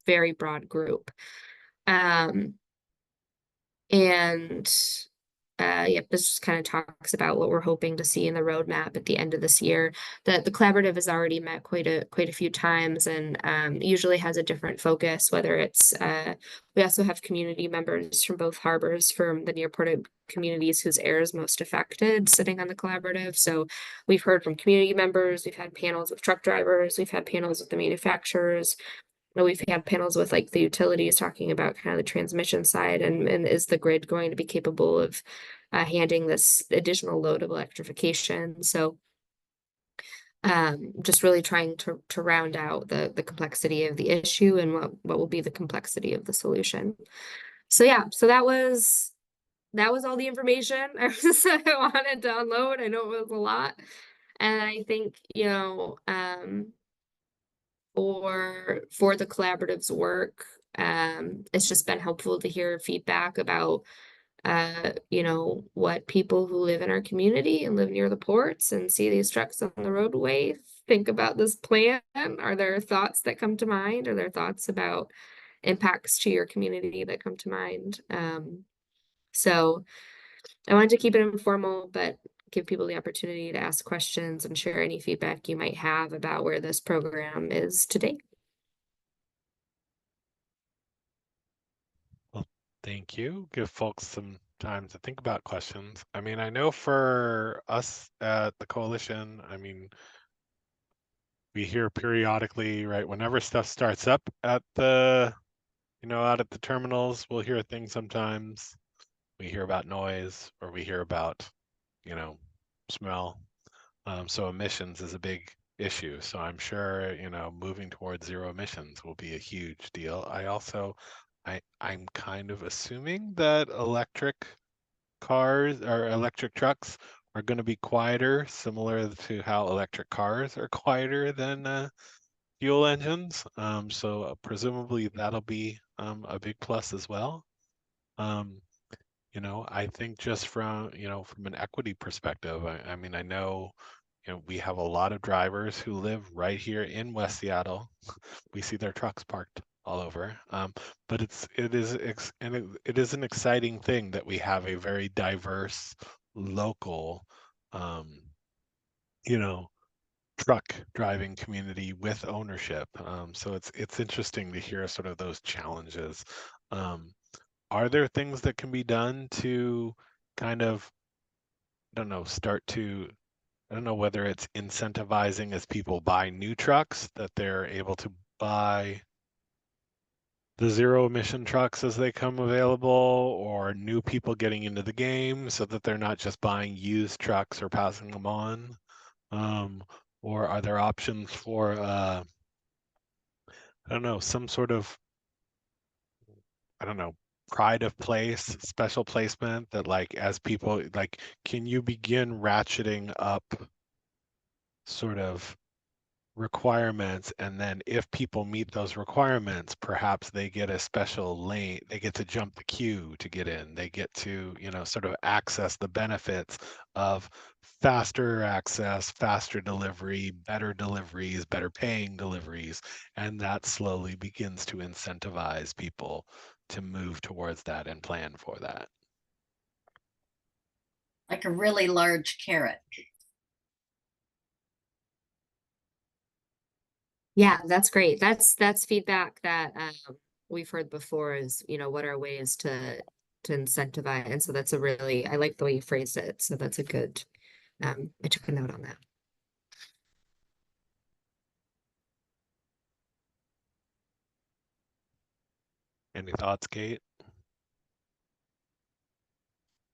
very broad group. And yep, this just kind of talks about what we're hoping to see in the roadmap at the end of this year. The collaborative has already met quite a few times, and usually has a different focus, whether it's we also have community members from both harbors, from the near-port communities whose air is most affected, sitting on the collaborative. So we've heard from community members, we've had panels with truck drivers, we've had panels with the manufacturers. We've had panels with like the utilities talking about kind of the transmission side, and is the grid going to be capable of handling this additional load of electrification? So just really trying to round out the complexity of the issue and what will be the complexity of the solution. So yeah, so that was all the information I wanted to unload. I know it was a lot, and I think, you know, for the collaborative's work, it's just been helpful to hear feedback about you know, what people who live in our community and live near the ports and see these trucks on the roadway think about this plan. Are there thoughts that come to mind? Are there thoughts about impacts to your community that come to mind? So I wanted to keep it informal, but give people the opportunity to ask questions and share any feedback you might have about where this program is today. Well, thank you. Give folks some time to think about questions. I mean, I know for us at the coalition, I mean, we hear periodically, right, whenever stuff starts up at the, you know, out at the terminals, we'll hear things sometimes. We hear about noise, or we hear about, you know, smell. So emissions is a big issue. So I'm sure, you know, moving towards zero emissions will be a huge deal. I'm kind of assuming that electric cars or electric trucks are going to be quieter, similar to how electric cars are quieter than fuel engines. So presumably that'll be a big plus as well. You know, I think just from, you know, from an equity perspective, I mean, I know, you know, we have a lot of drivers who live right here in West Seattle. We see their trucks parked all over. But it is an exciting thing that we have a very diverse local, you know, truck driving community with ownership. So it's interesting to hear sort of those challenges. Are there things that can be done to kind of, I don't know, I don't know whether it's incentivizing as people buy new trucks, that they're able to buy the zero emission trucks as they come available, or new people getting into the game so that they're not just buying used trucks or passing them on. Or are there options for, I don't know, some sort of, I don't know, pride of place, special placement that, like, as people, like, can you begin ratcheting up sort of requirements, and then if people meet those requirements, perhaps they get a special lane, they get to jump the queue to get in, they get to, you know, sort of access the benefits of faster access, faster delivery, better deliveries, better paying deliveries, and that slowly begins to incentivize people to move towards that and plan for that. Like a really large carrot. Yeah, that's great. That's feedback that we've heard before, is, you know, what are ways to incentivize. And so that's a really, I like the way you phrased it. So that's a good, I took a note on that. Any thoughts, Kate?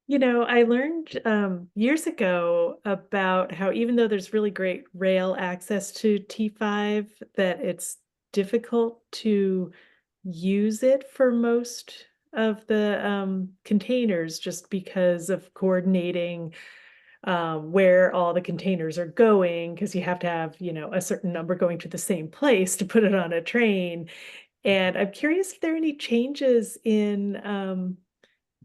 You know, I learned years ago about how even though there's really great rail access to T5, that it's difficult to use it for most of the containers, just because of coordinating where all the containers are going, because you have to have, you know, a certain number going to the same place to put it on a train. And I'm curious if there are any changes in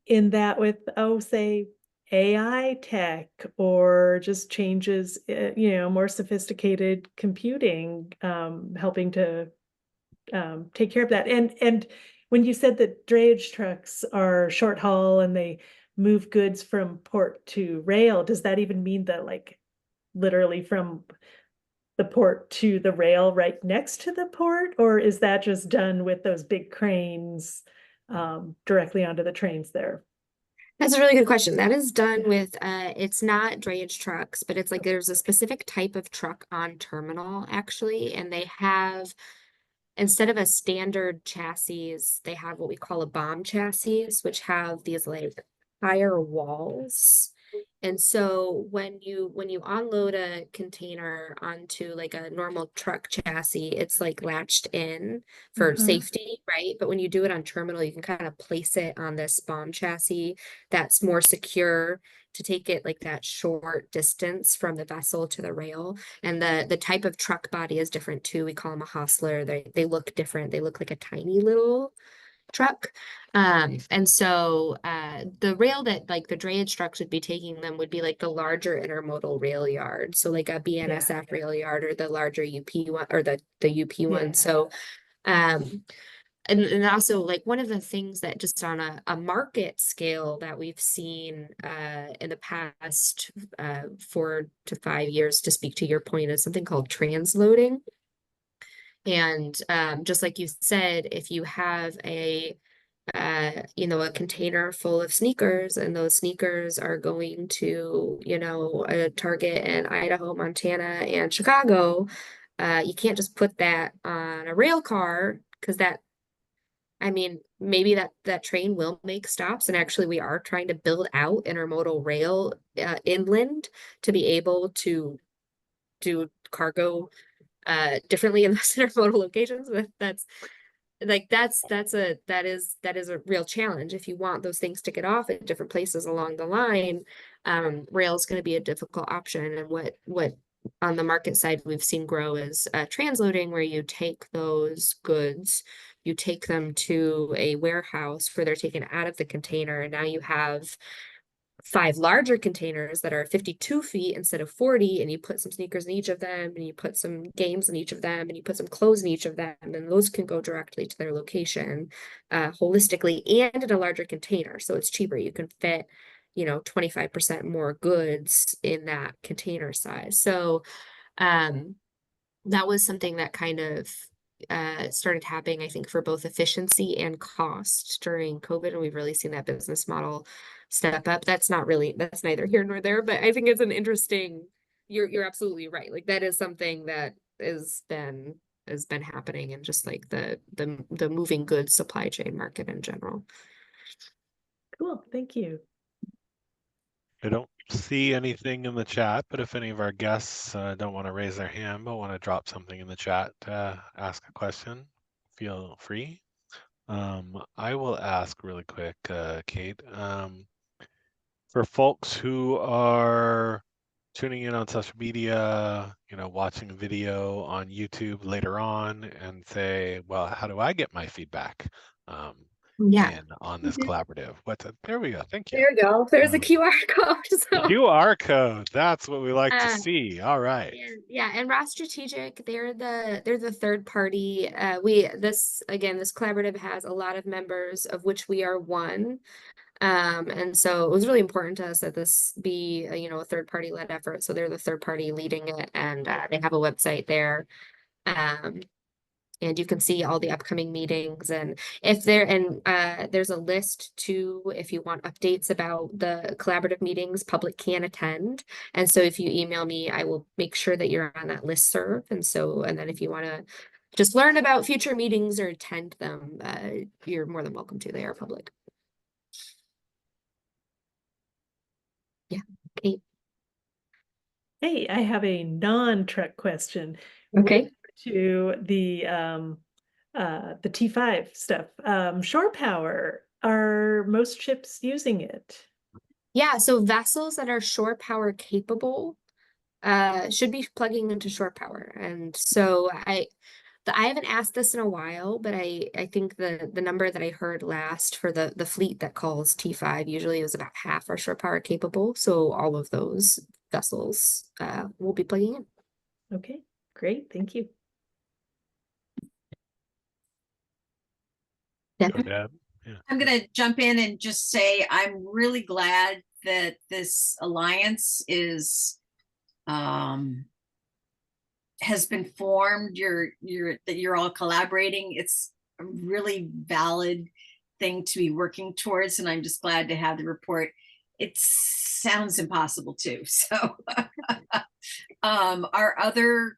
that with, oh, say, AI tech, or just changes, you know, more sophisticated computing, helping to take care of that. And when you said that drayage trucks are short haul and they move goods from port to rail, does that even mean that like literally from the port to the rail right next to the port, or is that just done with those big cranes directly onto the trains there? That's a really good question. That is done with it's not drayage trucks, but it's like there's a specific type of truck on terminal actually, and they have, instead of a standard chassis, they have what we call a bomb chassis, which have these like higher walls. And so when you unload a container onto like a normal truck chassis, it's like latched in for safety, right? But when you do it on terminal, you can kind of place it on this bomb chassis that's more secure to take it like that short distance from the vessel to the rail. And the type of truck body is different too. We call them a hostler. They look different. They look like a tiny little truck. And so the rail that like the drayage trucks would be taking them would be like the larger intermodal rail yard. So like a BNSF rail yard or the larger UP one or the UP one. So and also like one of the things that just on a market scale that we've seen in the past 4 to 5 years, to speak to your point, is something called transloading. And just like you said, if you have a a container full of sneakers, and those sneakers are going to, a Target in Idaho, Montana, and Chicago, you can't just put that on a rail car, because maybe that train will make stops. And actually we are trying to build out intermodal rail inland to be able to do cargo differently in those intermodal locations. But that is a real challenge. If you want those things to get off at different places along the line, rail is going to be a difficult option. And what on the market side we've seen grow is transloading, where you take those goods, you take them to a warehouse where they're taken out of the container, and now you have 5 larger containers that are 52 feet instead of 40, and you put some sneakers in each of them, and you put some games in each of them, and you put some clothes in each of them, and those can go directly to their location holistically and in a larger container. So it's cheaper. You can fit 25% more goods in that container size. So that was something that kind of started happening, I think, for both efficiency and cost during COVID, and we've really seen that business model step up. That's neither here nor there, but I think it's an interesting, you're absolutely right. Like that is something that has been happening in just like the moving goods supply chain market in general. Cool, thank you. I don't see anything in the chat, but if any of our guests don't want to raise their hand but want to drop something in the chat to ask a question, feel free. I will ask really quick, Kate. For folks who are tuning in on social media, watching a video on YouTube later on and say, well, how do I get my feedback? On this collaborative. There we go. Thank you. There we go. There's a QR code. So. QR code. That's what we like to see. All right. And Ross Strategic, they're the third party. This collaborative has a lot of members, of which we are one. And so it was really important to us that this be a third party led effort. So they're the third party leading it, and they have a website there. And you can see all the upcoming meetings, and there's a list too if you want updates about the collaborative meetings. Public can attend, and so if you email me, I will make sure that you're on that listserv. And then if you want to just learn about future meetings or attend them, you're more than welcome to. They are public. Yeah, Kate. Hey, I have a non-truck question. Okay. To the T5 stuff. Shore power, are most ships using it? Yeah, so vessels that are shore power capable should be plugging into shore power. And so I haven't asked this in a while, but I think the number that I heard last for the fleet that calls T5 usually is about half are shore power capable. So all of those vessels will be plugging in. Okay, great, thank you. Go, Deb. Yeah. I'm going to jump in and just say I'm really glad that this alliance is has been formed. That you're all collaborating. It's a really valid thing to be working towards, and I'm just glad to have the report. It sounds impossible too. So are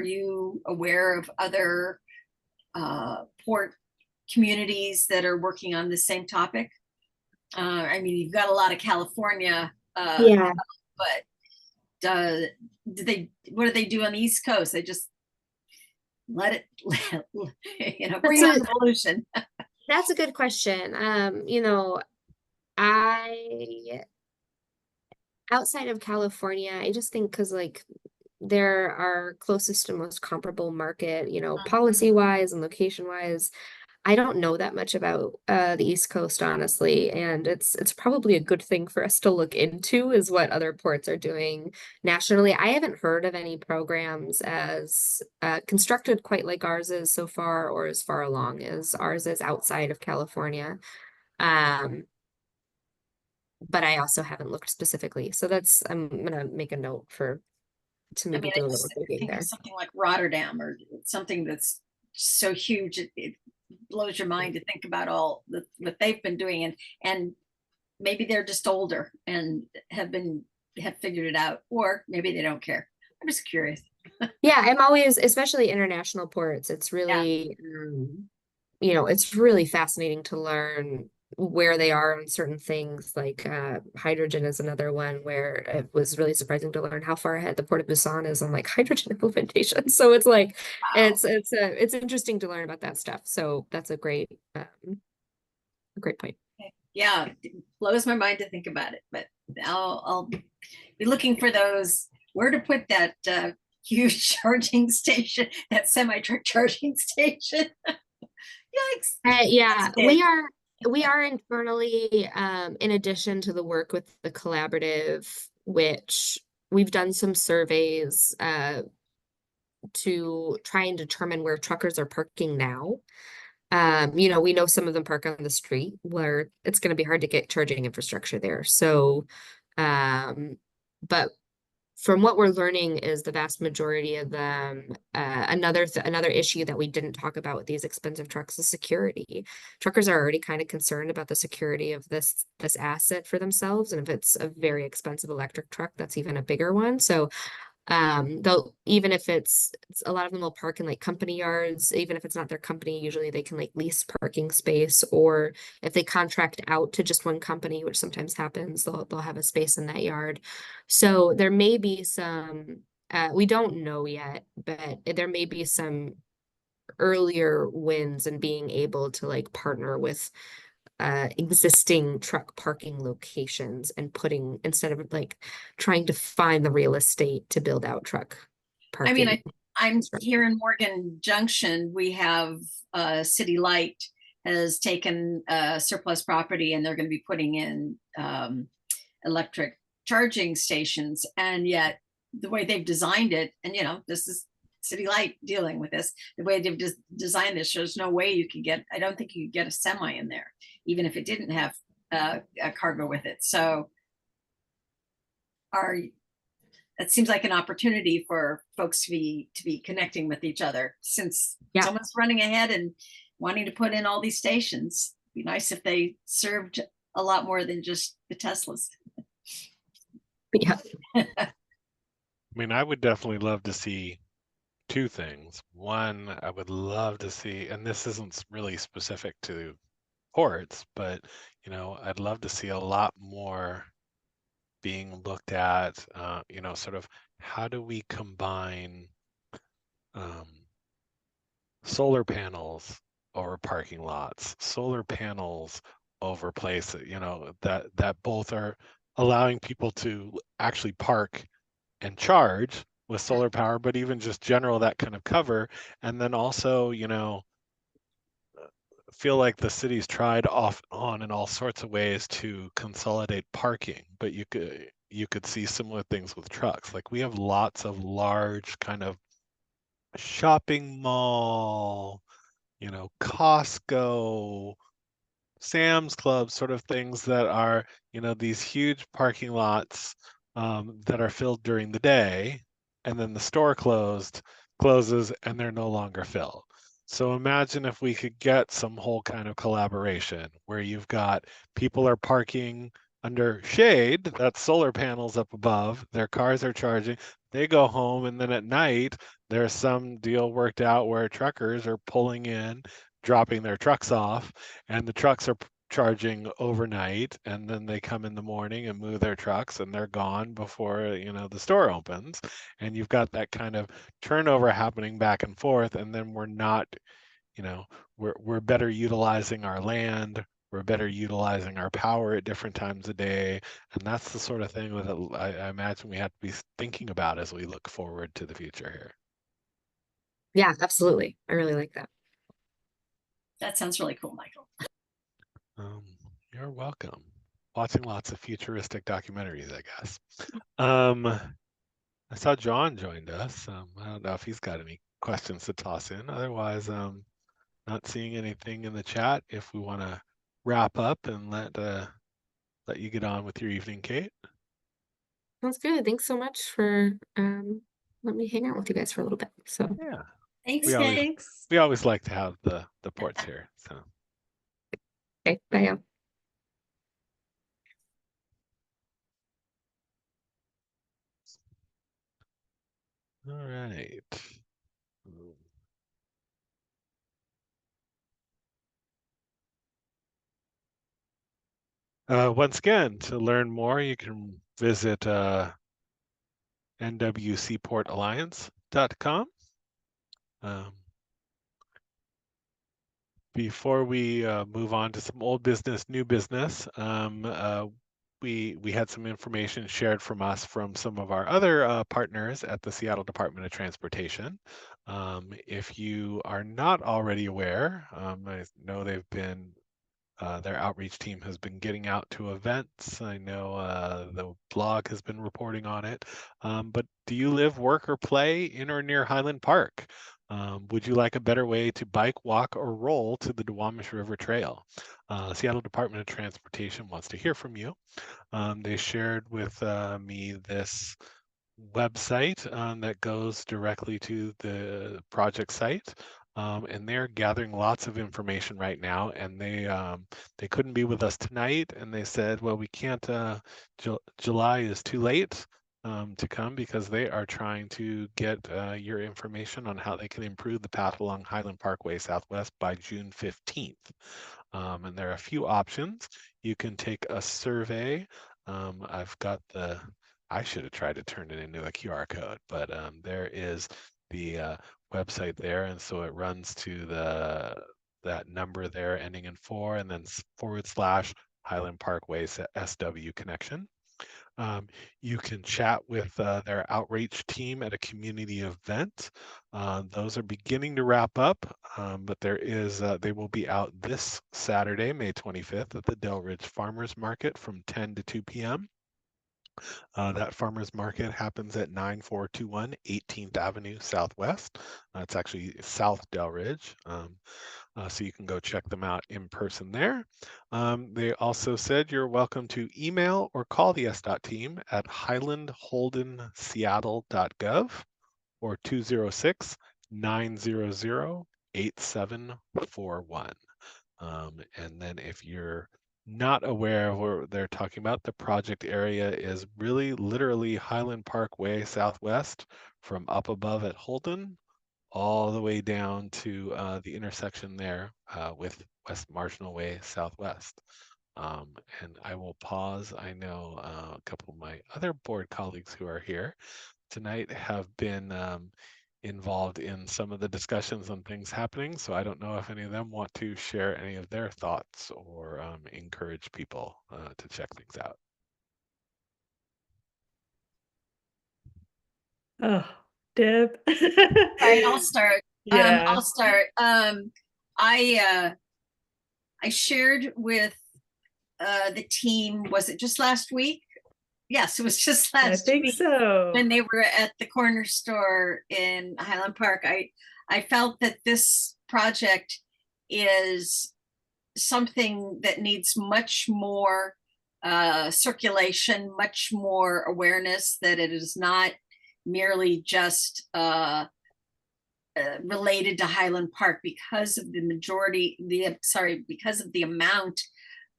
you aware of other port communities that are working on the same topic? I mean, you've got a lot of California, Yeah. but what do they do on the East Coast? They just let it, bring on pollution. That's a good question. Outside of California, I just think because like they're our closest and most comparable market, policy wise and location wise. I don't know that much about the East Coast, honestly, and it's probably a good thing for us to look into is what other ports are doing nationally. I haven't heard of any programs as constructed quite like ours is so far, or as far along as ours is outside of California. But I also haven't looked specifically, so I'm gonna make a note to maybe do a little digging there. Something like Rotterdam or something that's so huge it blows your mind to think about all what they've been doing, and maybe they're just older and have figured it out, or maybe they don't care. I'm just curious. Yeah, I'm always, especially international ports, it's really it's really fascinating to learn where they are on certain things. Like hydrogen is another one where it was really surprising to learn how far ahead the Port of Busan is on like hydrogen implementation. So it's like wow. It's interesting to learn about that stuff. So that's a great point. Yeah, it blows my mind to think about it, but I'll be looking for those, where to put that huge charging station, that semi-truck charging station. Yikes. Yeah, we are internally, in addition to the work with the collaborative, which we've done some surveys to try and determine where truckers are parking now. We know some of them park on the street where it's going to be hard to get charging infrastructure there. So, but from what we're learning is the vast majority of them, another issue that we didn't talk about with these expensive trucks is security. Truckers are already kind of concerned about the security of this asset for themselves. And if it's a very expensive electric truck, that's even a bigger one. So though even if it's a lot of them will park in like company yards, even if it's not their company, usually they can like lease parking space, or if they contract out to just one company, which sometimes happens, they'll have a space in that yard. So there may be some we don't know yet, but there may be some earlier wins in being able to like partner with existing truck parking locations and instead of like trying to find the real estate to build out truck parking. I mean, I'm here in Morgan Junction. We have City Light has taken surplus property, and they're going to be putting in electric charging stations. And yet the way they've designed it, and this is City Light dealing with this, the way they've designed this, there's no way you can I don't think you could get a semi in there, even if it didn't have a cargo with it. So it seems like an opportunity for folks to be connecting with each other, since someone's running ahead and wanting to put in all these stations. It'd be nice if they served a lot more than just the Teslas. Yeah. I mean, I would definitely love to see two things. One, I would love to see, and this isn't really specific to ports, but I'd love to see a lot more being looked at, sort of how do we combine solar panels over parking lots, solar panels over places, that both are allowing people to actually park and charge with solar power, but even just general that kind of cover. And then also, feel like the city's tried off on in all sorts of ways to consolidate parking, but you could see similar things with trucks. Like we have lots of large kind of shopping mall, Costco, Sam's Club, sort of things that are, these huge parking lots that are filled during the day, and then the store closes, and they're no longer filled. So imagine if we could get some whole kind of collaboration where you've got people are parking under shade, that's solar panels up above, their cars are charging, they go home, and then at night, there's some deal worked out where truckers are pulling in, dropping their trucks off, and the trucks are charging overnight, and then they come in the morning and move their trucks, and they're gone before the store opens, and you've got that kind of turnover happening back and forth, and then we're not, we're better utilizing our land, we're better utilizing our power at different times of day, and that's the sort of thing that I imagine we have to be thinking about as we look forward to the future here. Yeah, absolutely. I really like that. That sounds really cool, Michael. You're welcome. Watching lots of futuristic documentaries, I guess. I saw John joined us. I don't know if he's got any questions to toss in. Otherwise, not seeing anything in the chat. If we want to wrap up and let you get on with your evening, Kate. Sounds good. Thanks so much for let me hang out with you guys for a little bit. So Yeah. Thanks, Thanks. We always like to have the ports here. So okay, bye. all right. Once again, to learn more, you can visit nwseaportalliance.com. Before we move on to some old business, new business, we had some information shared from us from some of our other partners at the Seattle Department of Transportation. If you are not already aware, I know they've been their outreach team has been getting out to events. I know the blog has been reporting on it. But do you live, work, or play in or near Highland Park? Would you like a better way to bike, walk, or roll to the Duwamish River Trail? Seattle Department of Transportation wants to hear from you. They shared with me this website that goes directly to the project site. And they're gathering lots of information right now, and they couldn't be with us tonight, and they said, well, we can't, July is too late to come because they are trying to get your information on how they can improve the path along Highland Parkway Southwest by June 15th. And there are a few options. You can take a survey. I've got I should have tried to turn it into a QR code, but there is the website there, and so it runs to that number there ending in 4, and then / Highland Parkway SW connection. You can chat with their outreach team at a community event. Those are beginning to wrap up, but they will be out this Saturday, May 25th, at the Delridge Farmers Market from 10 to 2 p.m. That farmers market happens at 9421 18th Avenue Southwest. It's actually South Delridge. So you can go check them out in person there. They also said you're welcome to email or call the SDOT team at highlandholdenseattle.gov or 206-900-8741. And then if you're not aware of what they're talking about, the project area is really literally Highland Parkway Southwest from up above at Holden all the way down to the intersection there with West Marginal Way Southwest. And I will pause. I know a couple of my other board colleagues who are here tonight have been involved in some of the discussions on things happening. So I don't know if any of them want to share any of their thoughts or encourage people to check things out. Oh, Deb. All right, I'll start. Yeah. I'll start. I shared with the team, was it just last week? Yes, it was just last I think week so. when they were at the corner store in Highland Park. I felt that this project is something that needs much more circulation, much more awareness, that it is not merely just related to Highland Park because of because of the amount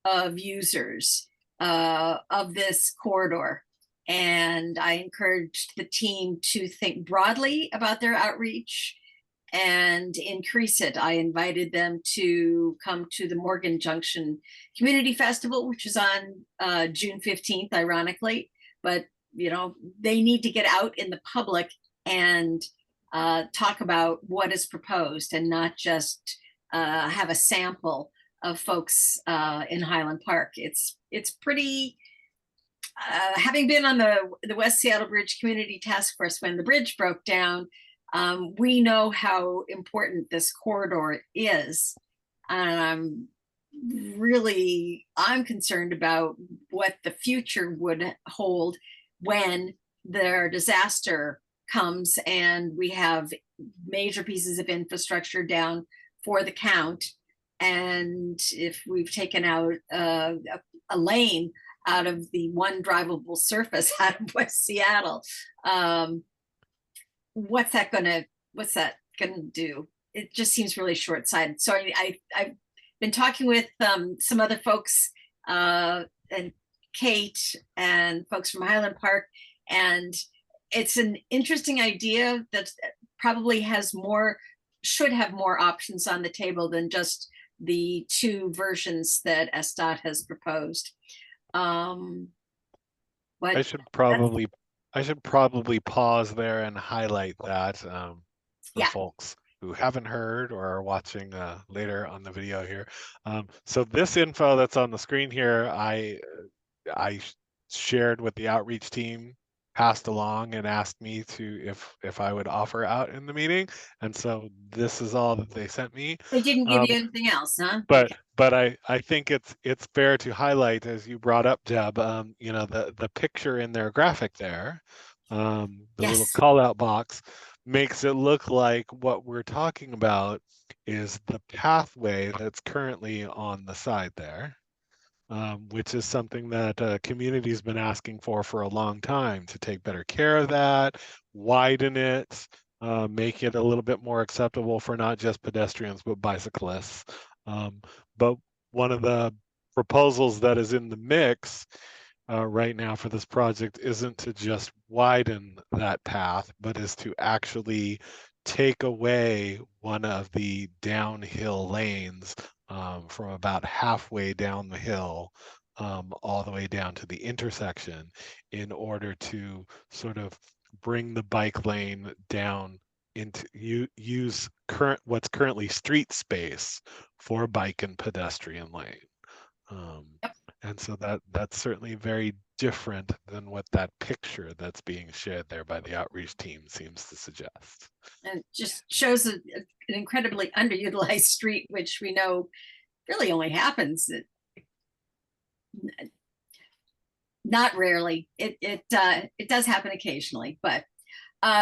of users of this corridor. And I encouraged the team to think broadly about their outreach and increase it. I invited them to come to the Morgan Junction Community Festival, which is on June 15th, ironically. But, you know, they need to get out in the public and talk about what is proposed, and not just have a sample of folks in Highland Park. It's pretty, having been on the West Seattle Bridge Community Task Force when the bridge broke down, we know how important this corridor is. And I'm concerned about what the future would hold when their disaster comes and we have major pieces of infrastructure down for the count. And if we've taken out a lane out of the one drivable surface out of West Seattle, what's that gonna do? It just seems really short-sighted. So I've been talking with some other folks, and Kate and folks from Highland Park, and it's an interesting idea that probably should have more options on the table than just the two versions that SDOT has proposed. I should probably pause there and highlight that for folks who haven't heard or are watching later on the video here. So this info that's on the screen here, I shared with the outreach team, passed along, and asked me to if I would offer out in the meeting, and so this is all that they sent me. They didn't give you anything else, huh? But I think it's fair to highlight, as you brought up, Deb, you know, the picture in their graphic there, the little call out box makes it look like what we're talking about is the pathway that's currently on the side there. Which is something that community's been asking for a long time, to take better care of that, widen it, make it a little bit more acceptable for not just pedestrians, but bicyclists. But one of the proposals that is in the mix right now for this project isn't to just widen that path, but is to actually take away one of the downhill lanes from about halfway down the hill all the way down to the intersection, in order to sort of bring the bike lane down into use what's currently street space for bike and pedestrian lane. And so that's certainly very different than what that picture that's being shared there by the outreach team seems to suggest. And it just shows an incredibly underutilized street, which we know really only happens not rarely. It does happen occasionally, but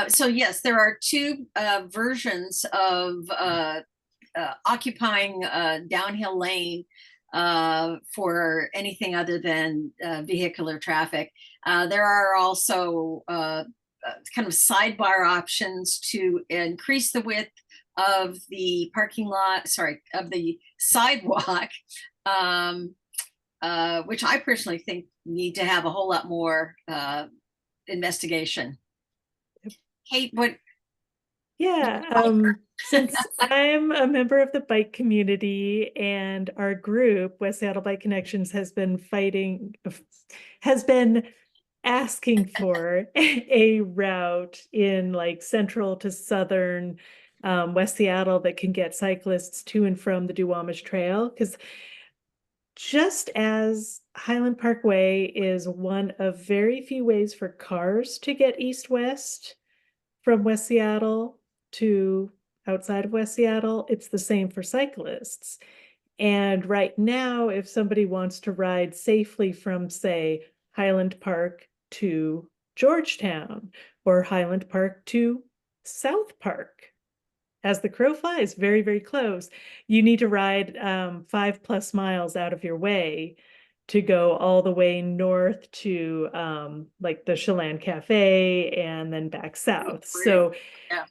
so yes, there are two versions of occupying a downhill lane for anything other than vehicular traffic. There are also kind of sidebar options to increase the width of the of the sidewalk, which I personally think need to have a whole lot more investigation. Kate, what? Yeah, since I'm a member of the bike community, and our group, West Seattle Bike Connections, has been asking for a route in like central to southern West Seattle that can get cyclists to and from the Duwamish Trail, because just as Highland Parkway is one of very few ways for cars to get east-west from West Seattle to outside of West Seattle, it's the same for cyclists. And right now, if somebody wants to ride safely from, say, Highland Park to Georgetown or Highland Park to South Park, as the crow flies, very, very close. You need to ride 5+ miles out of your way to go all the way north to like the Chelan Cafe and then back south. So Yeah.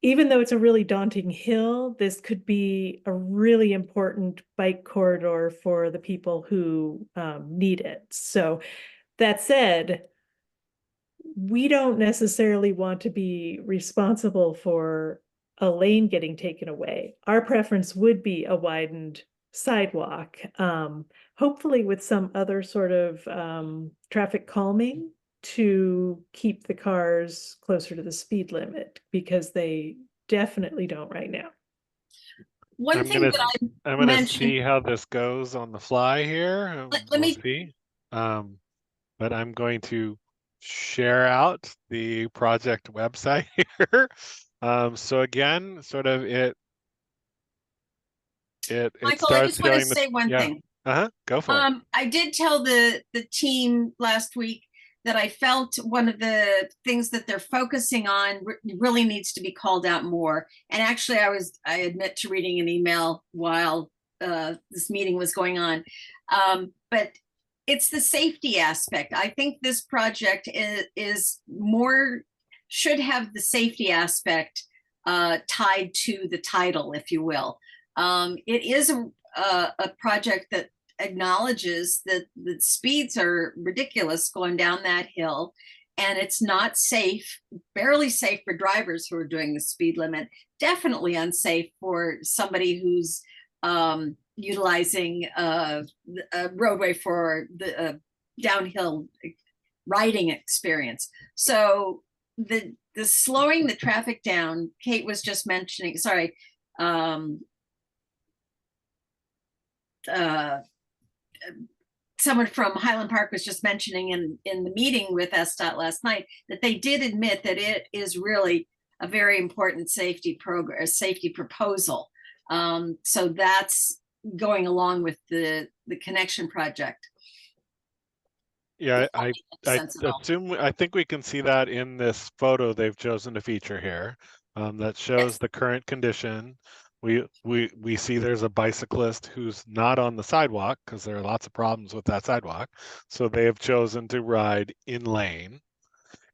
even though it's a really daunting hill, this could be a really important bike corridor for the people who need it. So that said, we don't necessarily want to be responsible for a lane getting taken away. Our preference would be a widened sidewalk, hopefully with some other sort of traffic calming to keep the cars closer to the speed limit, because they definitely don't right now. One thing that I I'm gonna mentioned, see how this goes on the fly here. let We'll me, see. But I'm going to share out the project website here. So again, sort of it Michael, I starts just want to showing the, say one thing. Go for it. I did tell the team last week that I felt one of the things that they're focusing on really needs to be called out more. And actually, I admit to reading an email while this meeting was going on, but it's the safety aspect. I think this project is more, should have the safety aspect tied to the title, if you will. It is a project that acknowledges that the speeds are ridiculous going down that hill, and it's not safe, barely safe for drivers who are doing the speed limit, definitely unsafe for somebody who's utilizing a roadway for the downhill riding experience. So the slowing the traffic down, Kate was just mentioning, sorry, someone from Highland Park was just mentioning in the meeting with SDOT last night that they did admit that it is really a very important safety program, safety proposal. So that's going along with the connection project. Yeah, I think we can see that in this photo they've chosen to feature here, that shows the current condition. We see there's a bicyclist who's not on the sidewalk because there are lots of problems with that sidewalk. So they have chosen to ride in lane.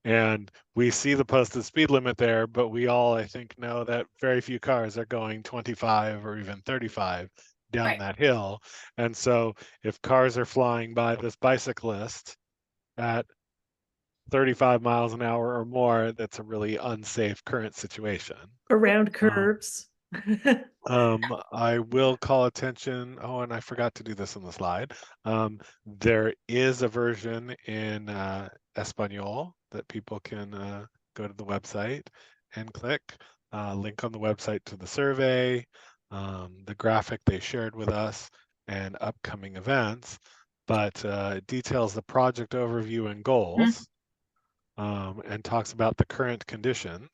And we see the posted speed limit there, but we all, I think, know that very few cars are going 25 or even 35 down that hill. And so if cars are flying by this bicyclist at 35 miles an hour or more, that's a really unsafe current situation. Around curves. I will call attention. Oh, and I forgot to do this on the slide. There is a version in Espanol that people can go to the website and click. Link on the website to the survey, the graphic they shared with us, and upcoming events. But it details the project overview and goals, and talks about the current conditions.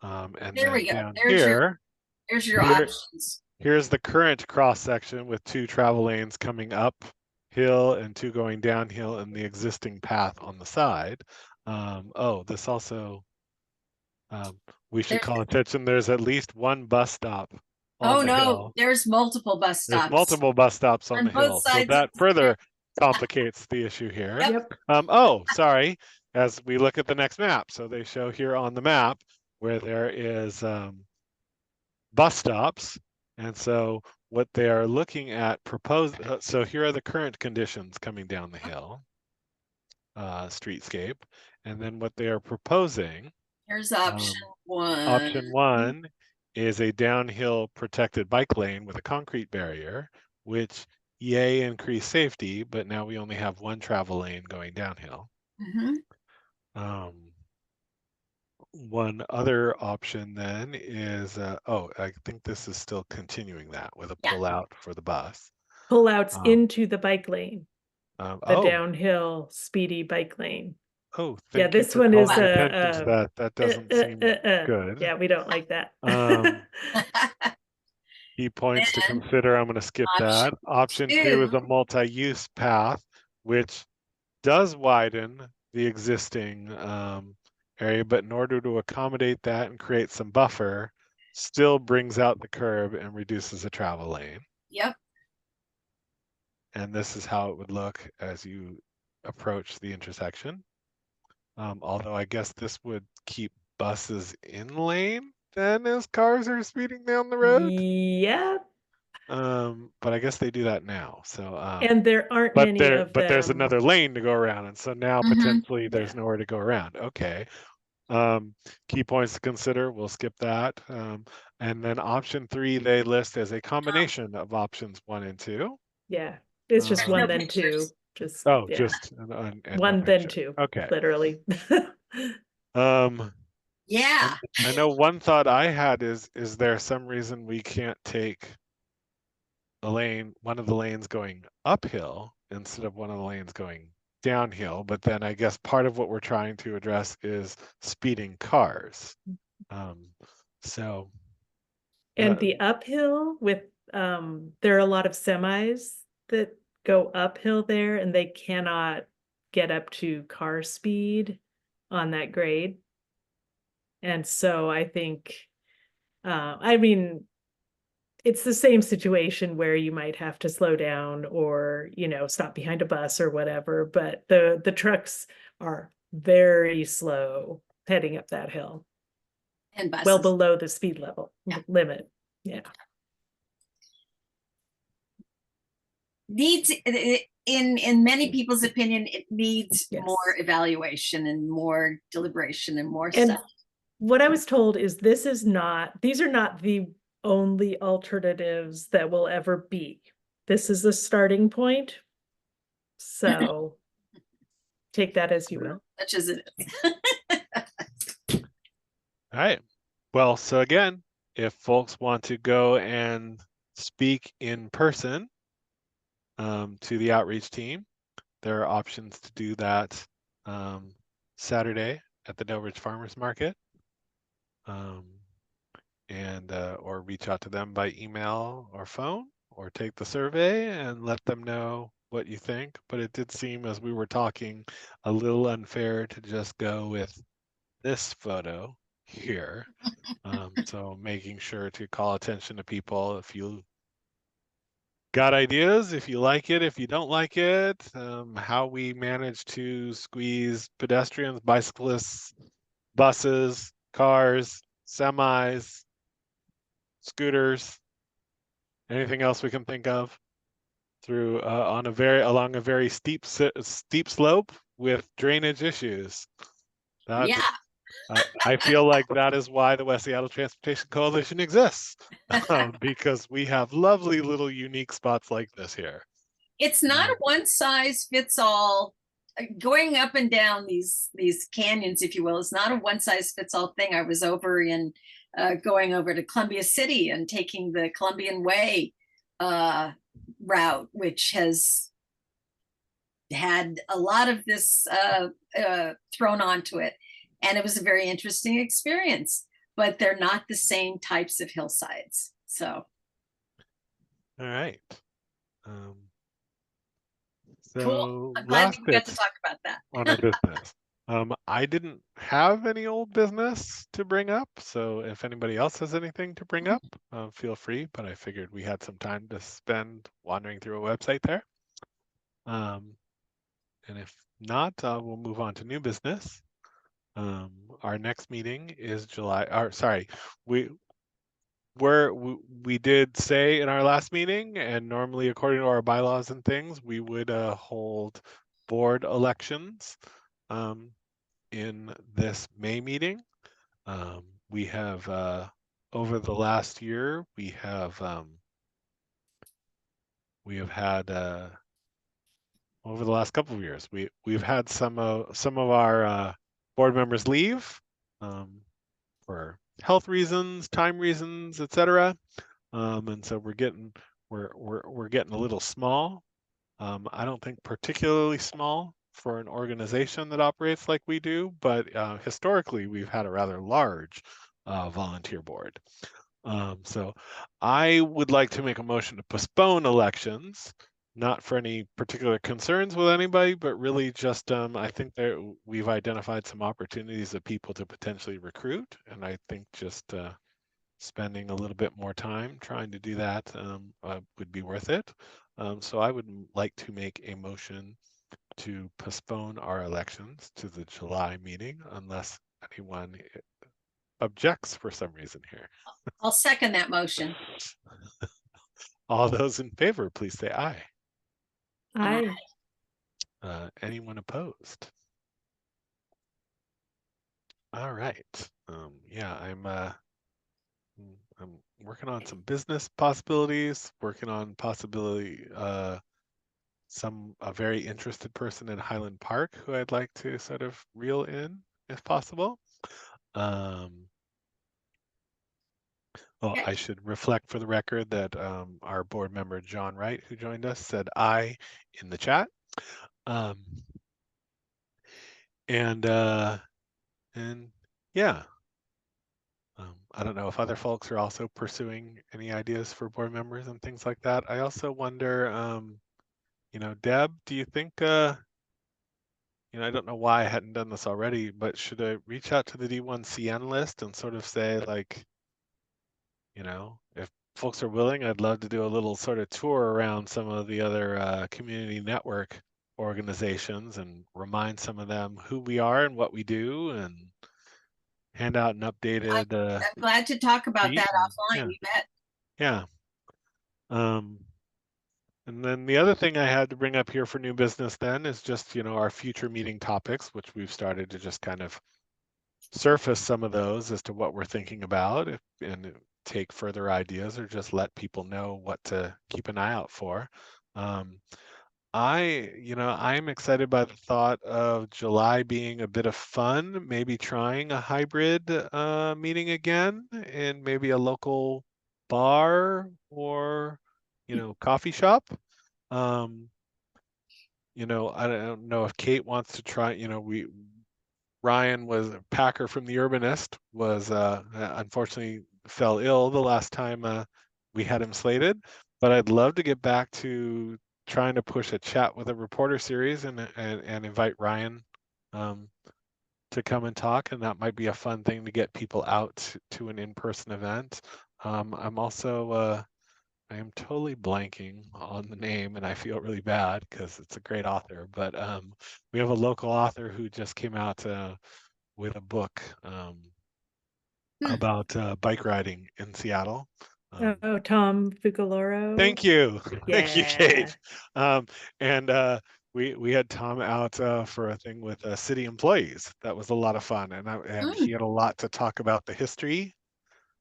And there then we go. down There's your options. Here's the current cross section with 2 travel lanes coming up hill and 2 going downhill in the existing path on the side. This also, we should call attention. There's at least 1 bus stop on the hill. There's multiple bus stops. There's multiple bus stops on the hill. both sides. So that further complicates the issue here. Yep. Sorry. As we look at the next map, so they show here on the map where there is bus stops, and so what they are looking at so here are the current conditions coming down the hill, streetscape, and then what they are proposing. Here's option 1. Option 1 is a downhill protected bike lane with a concrete barrier, which increase safety, but now we only have 1 travel lane going downhill. One other option then is, I think this is still continuing that with a pullout for the bus. Pullouts into the bike lane, the downhill speedy bike lane. This one is that doesn't seem good. Yeah, we don't like that. Key points to consider. I'm going to skip that. Option 2 is a multi-use path, which does widen the existing area, but in order to accommodate that and create some buffer, still brings out the curb and reduces the travel lane. Yep. And this is how it would look as you approach the intersection. Although I guess this would keep buses in lane then as cars are speeding down the road. Yeah, But I guess they do that now. So and there aren't but many of there's them. another lane to go around, and so now Mhm. potentially there's Yeah. nowhere to go around. Okay. Key points to consider, we'll skip that. And then option 3 they list as a combination of options 1 and 2. Yeah, it's just Uh, one No then pictures. two. Just Oh, yeah, just and no one then picture. two. Okay. Literally. Yeah. I know one thought I had is there some reason we can't take one of the lanes going uphill instead of one of the lanes going downhill? But then I guess part of what we're trying to address is speeding cars. So And the uphill with there are a lot of semis that go uphill there and they cannot get up to car speed on that grade. And so I think I mean it's the same situation where you might have to slow down or, stop behind a bus or whatever, but the trucks are very slow heading up that hill, And buses. well below the speed level Yeah. limit. Yeah. Needs in many people's opinion, it needs Yes. more evaluation and more deliberation and more And stuff. what I was told is these are not the only alternatives that will ever be. This is a starting point. So take that as you will. Such as it is. all right. Well, so again, if folks want to go and speak in person to the outreach team, there are options to do that Saturday at the Delridge Farmers Market. And or reach out to them by email or phone, or take the survey and let them know what you think. But it did seem, as we were talking, a little unfair to just go with this photo here. So making sure to call attention to people if you got ideas, if you like it, if you don't like it, how we manage to squeeze pedestrians, bicyclists, buses, cars, semis, scooters, anything else we can think of through along a very steep slope with drainage issues. Yeah. I feel like that is why the West Seattle Transportation Coalition exists, because we have lovely little unique spots like this here. It's not a one size fits all. Going up and down these canyons, if you will, is not a one size fits all thing. I was over in going over to Columbia City and taking the Columbian Way route, which has had a lot of this thrown onto it. And it was a very interesting experience, but they're not the same types of hillsides. So. All right. So cool. I'm glad we got to talk about that. On our business. I didn't have any old business to bring up, so if anybody else has anything to bring up, feel free, but I figured we had some time to spend wandering through a website there. And if not, we'll move on to new business. Our next meeting is we did say in our last meeting, and normally according to our bylaws and things, we would hold board elections in this May meeting. We have over the last year, we have had over the last couple of years, we've had some of our board members leave for health reasons, time reasons, etc. And so we're getting a little small. I don't think particularly small for an organization that operates like we do, but historically we've had a rather large volunteer board. So I would like to make a motion to postpone elections, not for any particular concerns with anybody, but really just I think that we've identified some opportunities of people to potentially recruit, and I think just spending a little bit more time trying to do that would be worth it. So I would like to make a motion to postpone our elections to the July meeting unless anyone objects for some reason here. I'll second that motion. All those in favor, please say aye. Aye. Anyone opposed? All right. Yeah, I'm working on some business possibilities, working on possibility a very interested person in Highland Park who I'd like to sort of reel in if possible. Okay. I should reflect for the record that our board member John Wright, who joined us, said aye in the chat. And yeah, I don't know if other folks are also pursuing any ideas for board members and things like that. I also wonder, Deb, do you think, I don't know why I hadn't done this already, but should I reach out to the D1CN list and sort of say, like, if folks are willing, I'd love to do a little sort of tour around some of the other community network organizations and remind some of them who we are and what we do and hand out an updated I'm glad to talk about sheet that offline. yeah. You bet. Yeah. And then the other thing I had to bring up here for new business then is just, our future meeting topics, which we've started to just kind of surface some of those as to what we're thinking about and take further ideas or just let people know what to keep an eye out for. I'm excited by the thought of July being a bit of fun, maybe trying a hybrid meeting again in maybe a local bar or, coffee shop. I don't know if Kate wants to try, Ryan was Packer from the Urbanist was unfortunately fell ill the last time we had him slated, but I'd love to get back to trying to push a chat with a reporter series and invite Ryan to come and talk, and that might be a fun thing to get people out to an in-person event. I'm also I am totally blanking on the name, and I feel really bad because it's a great author. But we have a local author who just came out with a book about bike riding in Seattle. Tom Fugaloro. Thank you. Yeah. Thank you, Kate. And we had Tom out for a thing with city employees. That was a lot of fun, and he had a lot to talk about the history.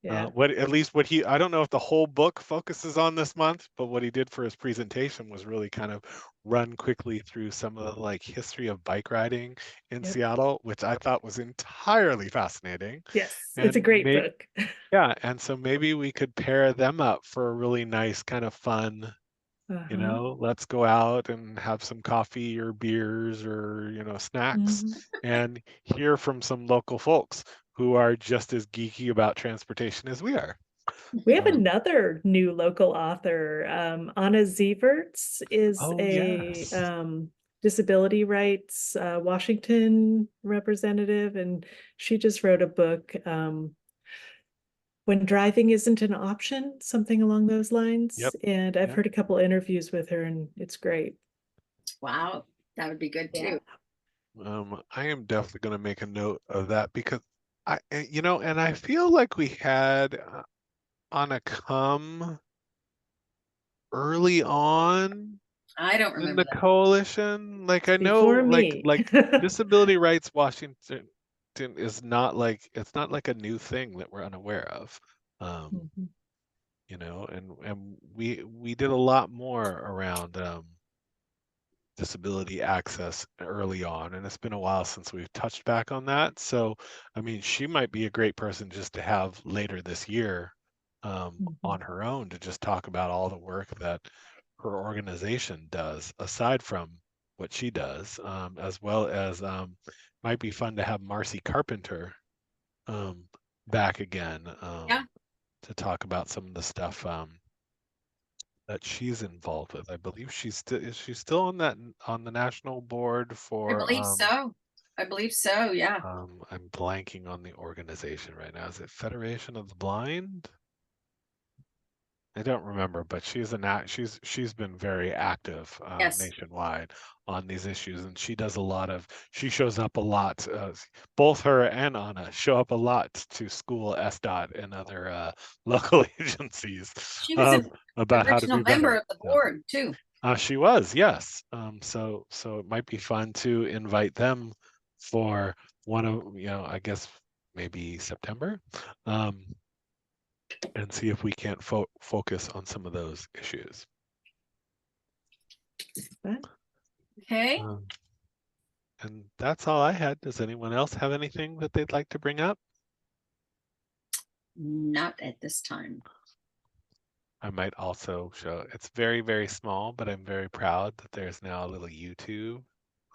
Yeah. I don't know if the whole book focuses on this month, but what he did for his presentation was really kind of run quickly through some of the history of bike riding in Seattle, which I thought was entirely fascinating. Yes, it's a great book. Yeah, and so maybe we could pair them up for a really nice kind of fun, let's go out and have some coffee or beers or, snacks and hear from some local folks who are just as geeky about transportation as we are. We have another new local author. Anna Zieverts is disability rights Washington representative, and she just wrote a book, When Driving Isn't an Option, something along those lines. Yep. And I've heard a couple interviews with her, and it's great. Wow, that would be good too. I am definitely going to make a note of that because and I feel like we had Anna come early on. I don't remember in the coalition. Like I know, Before me. like Disability Rights Washington is not it's not like a new thing that we're unaware of. And we did a lot more around disability access early on, and it's been a while since we've touched back on that. So, I mean, she might be a great person just to have later this year on her own to just talk about all the work that her organization does aside from what she does, as well as might be fun to have Marcy Carpenter back again to talk about some of the stuff that she's involved with. I believe is she still on the national board for I believe so. I believe so, yeah. I'm blanking on the organization right now. Is it Federation of the Blind? I don't remember, but she's been very active Yes. nationwide on these issues, and she shows up a lot. Both her and Anna show up a lot to school SDOT and other local agencies She was an about how to original be member better. of the board too. She was, yes. So it might be fun to invite them for one of, I guess maybe September, and see if we can't focus on some of those issues. Okay. And that's all I had. Does anyone else have anything that they'd like to bring up? Not at this time. I might also show, it's very, very small, but I'm very proud that there's now a little YouTube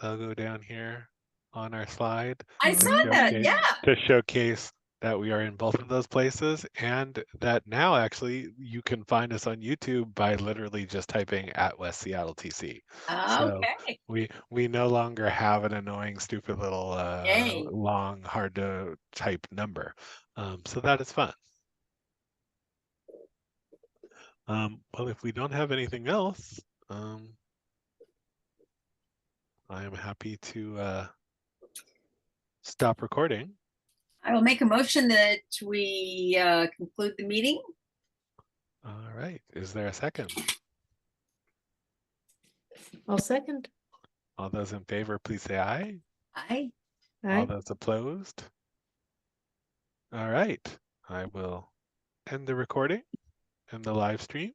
logo down here on our slide. I to saw that, showcase- yeah. To showcase that we are in both of those places, and that now actually you can find us on YouTube by literally just typing at West Seattle TC. So Okay. we no longer have an annoying, stupid little Yay. long, hard to type number. So that is fun. Well, if we don't have anything else, I am happy to stop recording. I will make a motion that we conclude the meeting. All right. Is there a second? I'll second. All those in favor, please say aye. Aye. All Aye. those opposed? All right. I will end the recording and the live stream.